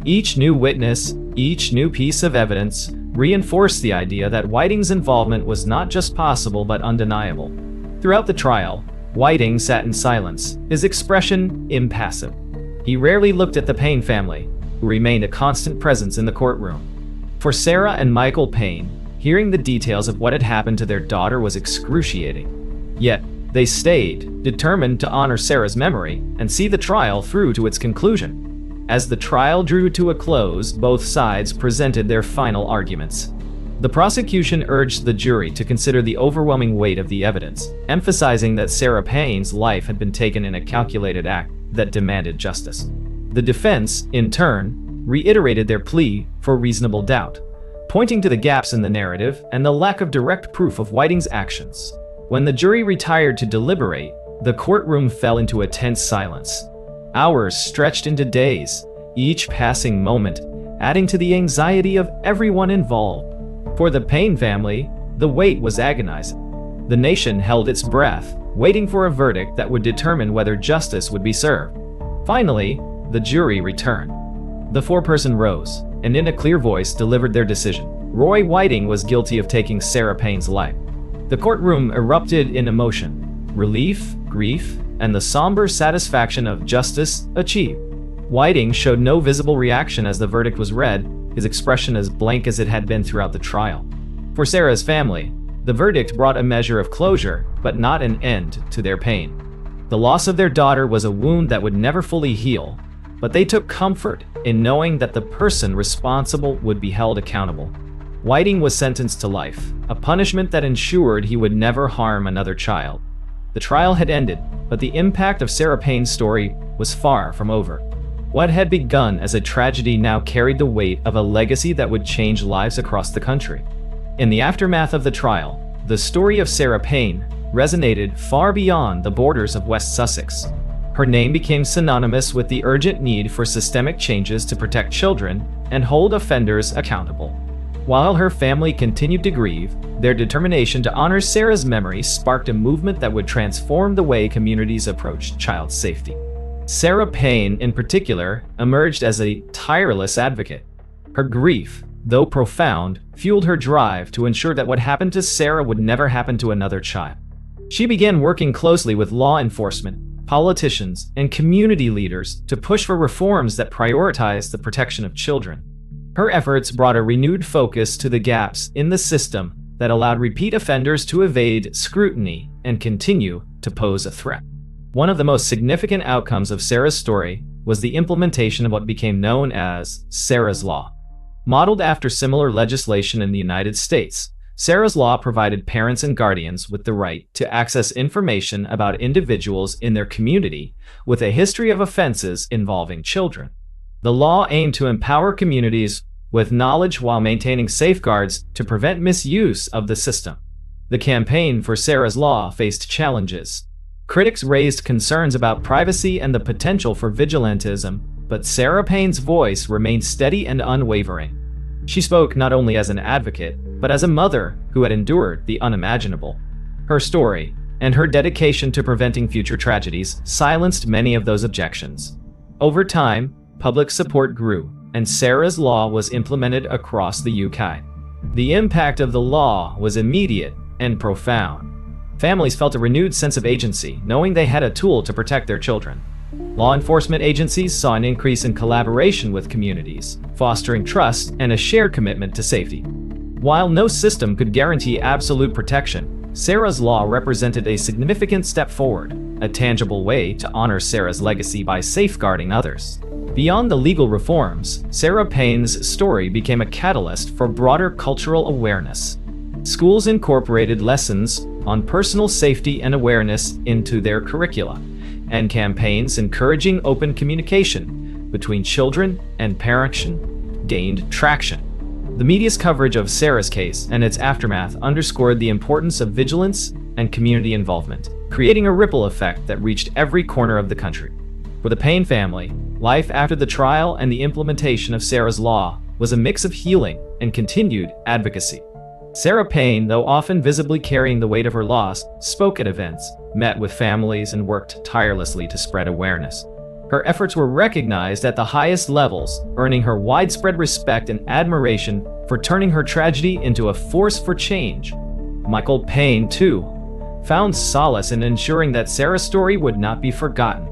Each new witness, each new piece of evidence, reinforced the idea that Whiting's involvement was not just possible but undeniable. Throughout the trial, Whiting sat in silence, his expression impassive. He rarely looked at the Payne family, who remained a constant presence in the courtroom. For Sarah and Michael Payne, hearing the details of what had happened to their daughter was excruciating. Yet, they stayed, determined to honor Sarah's memory and see the trial through to its conclusion. As the trial drew to a close, both sides presented their final arguments. The prosecution urged the jury to consider the overwhelming weight of the evidence, emphasizing that Sarah Payne's life had been taken in a calculated act that demanded justice. The defense, in turn, reiterated their plea for reasonable doubt, pointing to the gaps in the narrative and the lack of direct proof of Whiting's actions. When the jury retired to deliberate, the courtroom fell into a tense silence. Hours stretched into days, each passing moment adding to the anxiety of everyone involved. For the Payne family, the wait was agonizing. The nation held its breath, waiting for a verdict that would determine whether justice would be served. Finally, the jury returned. The foreperson rose, and in a clear voice delivered their decision. Roy Whiting was guilty of taking Sarah Payne's life. The courtroom erupted in emotion, relief, grief, and the somber satisfaction of justice achieved. Whiting showed no visible reaction as the verdict was read, his expression as blank as it had been throughout the trial. For Sarah's family, the verdict brought a measure of closure, but not an end to their pain. The loss of their daughter was a wound that would never fully heal, but they took comfort in knowing that the person responsible would be held accountable. Whiting was sentenced to life, a punishment that ensured he would never harm another child. The trial had ended, but the impact of Sarah Payne's story was far from over. What had begun as a tragedy now carried the weight of a legacy that would change lives across the country. In the aftermath of the trial, the story of Sarah Payne resonated far beyond the borders of West Sussex. Her name became synonymous with the urgent need for systemic changes to protect children and hold offenders accountable. While her family continued to grieve, their determination to honor Sarah's memory sparked a movement that would transform the way communities approached child safety. Sarah Payne, in particular, emerged as a tireless advocate. Her grief, though profound, fueled her drive to ensure that what happened to Sarah would never happen to another child. She began working closely with law enforcement, politicians, and community leaders to push for reforms that prioritize the protection of children. Her efforts brought a renewed focus to the gaps in the system that allowed repeat offenders to evade scrutiny and continue to pose a threat. One of the most significant outcomes of Sarah's story was the implementation of what became known as Sarah's Law. Modeled after similar legislation in the United States, Sarah's Law provided parents and guardians with the right to access information about individuals in their community with a history of offenses involving children. The law aimed to empower communities with knowledge while maintaining safeguards to prevent misuse of the system. The campaign for Sarah's Law faced challenges. Critics raised concerns about privacy and the potential for vigilantism, but Sarah Payne's voice remained steady and unwavering. She spoke not only as an advocate, but as a mother who had endured the unimaginable. Her story, and her dedication to preventing future tragedies, silenced many of those objections. Over time, public support grew, and Sarah's Law was implemented across the UK. The impact of the law was immediate and profound. Families felt a renewed sense of agency, knowing they had a tool to protect their children. Law enforcement agencies saw an increase in collaboration with communities, fostering trust and a shared commitment to safety. While no system could guarantee absolute protection, Sarah's Law represented a significant step forward, a tangible way to honor Sarah's legacy by safeguarding others. Beyond the legal reforms, Sarah Payne's story became a catalyst for broader cultural awareness. Schools incorporated lessons on personal safety and awareness into their curricula, and campaigns encouraging open communication between children and parents gained traction. The media's coverage of Sarah's case and its aftermath underscored the importance of vigilance and community involvement, creating a ripple effect that reached every corner of the country. For the Payne family, life after the trial and the implementation of Sarah's law was a mix of healing and continued advocacy. Sarah Payne, though often visibly carrying the weight of her loss, spoke at events, met with families, and worked tirelessly to spread awareness. Her efforts were recognized at the highest levels, earning her widespread respect and admiration for turning her tragedy into a force for change. Michael Payne, too, found solace in ensuring that Sarah's story would not be forgotten.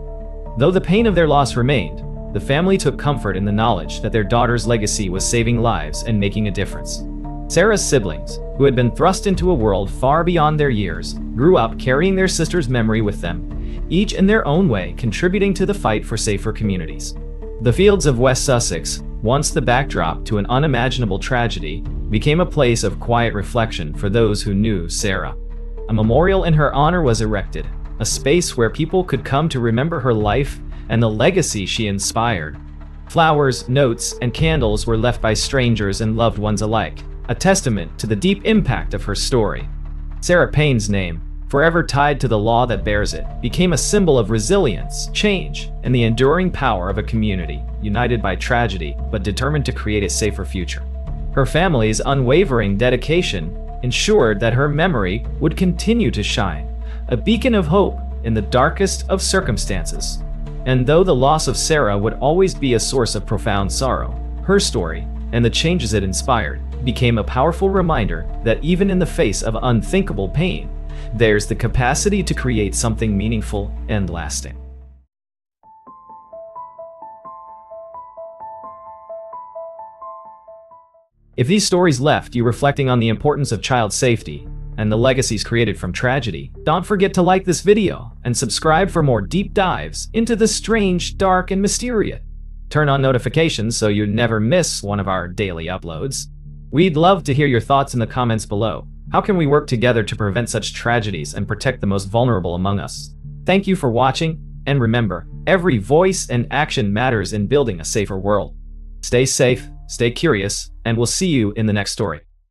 Though the pain of their loss remained, the family took comfort in the knowledge that their daughter's legacy was saving lives and making a difference. Sarah's siblings, who had been thrust into a world far beyond their years, grew up carrying their sister's memory with them, each in their own way contributing to the fight for safer communities. The fields of West Sussex, once the backdrop to an unimaginable tragedy, became a place of quiet reflection for those who knew Sarah. A memorial in her honor was erected, a space where people could come to remember her life and the legacy she inspired. Flowers, notes, and candles were left by strangers and loved ones alike, a testament to the deep impact of her story. Sarah Payne's name, forever tied to the law that bears it, became a symbol of resilience, change, and the enduring power of a community, united by tragedy but determined to create a safer future. Her family's unwavering dedication ensured that her memory would continue to shine, a beacon of hope in the darkest of circumstances. And though the loss of Sarah would always be a source of profound sorrow, her story, and the changes it inspired, became a powerful reminder that even in the face of unthinkable pain, there's the capacity to create something meaningful and lasting. If these stories left you reflecting on the importance of child safety and the legacies created from tragedy, don't forget to like this video and subscribe for more deep dives into the strange, dark, and mysterious. Turn on notifications so you never miss one of our daily uploads. We'd love to hear your thoughts in the comments below. How can we work together to prevent such tragedies and protect the most vulnerable among us? Thank you for watching, and remember, every voice and action matters in building a safer world. Stay safe, stay curious, and we'll see you in the next story.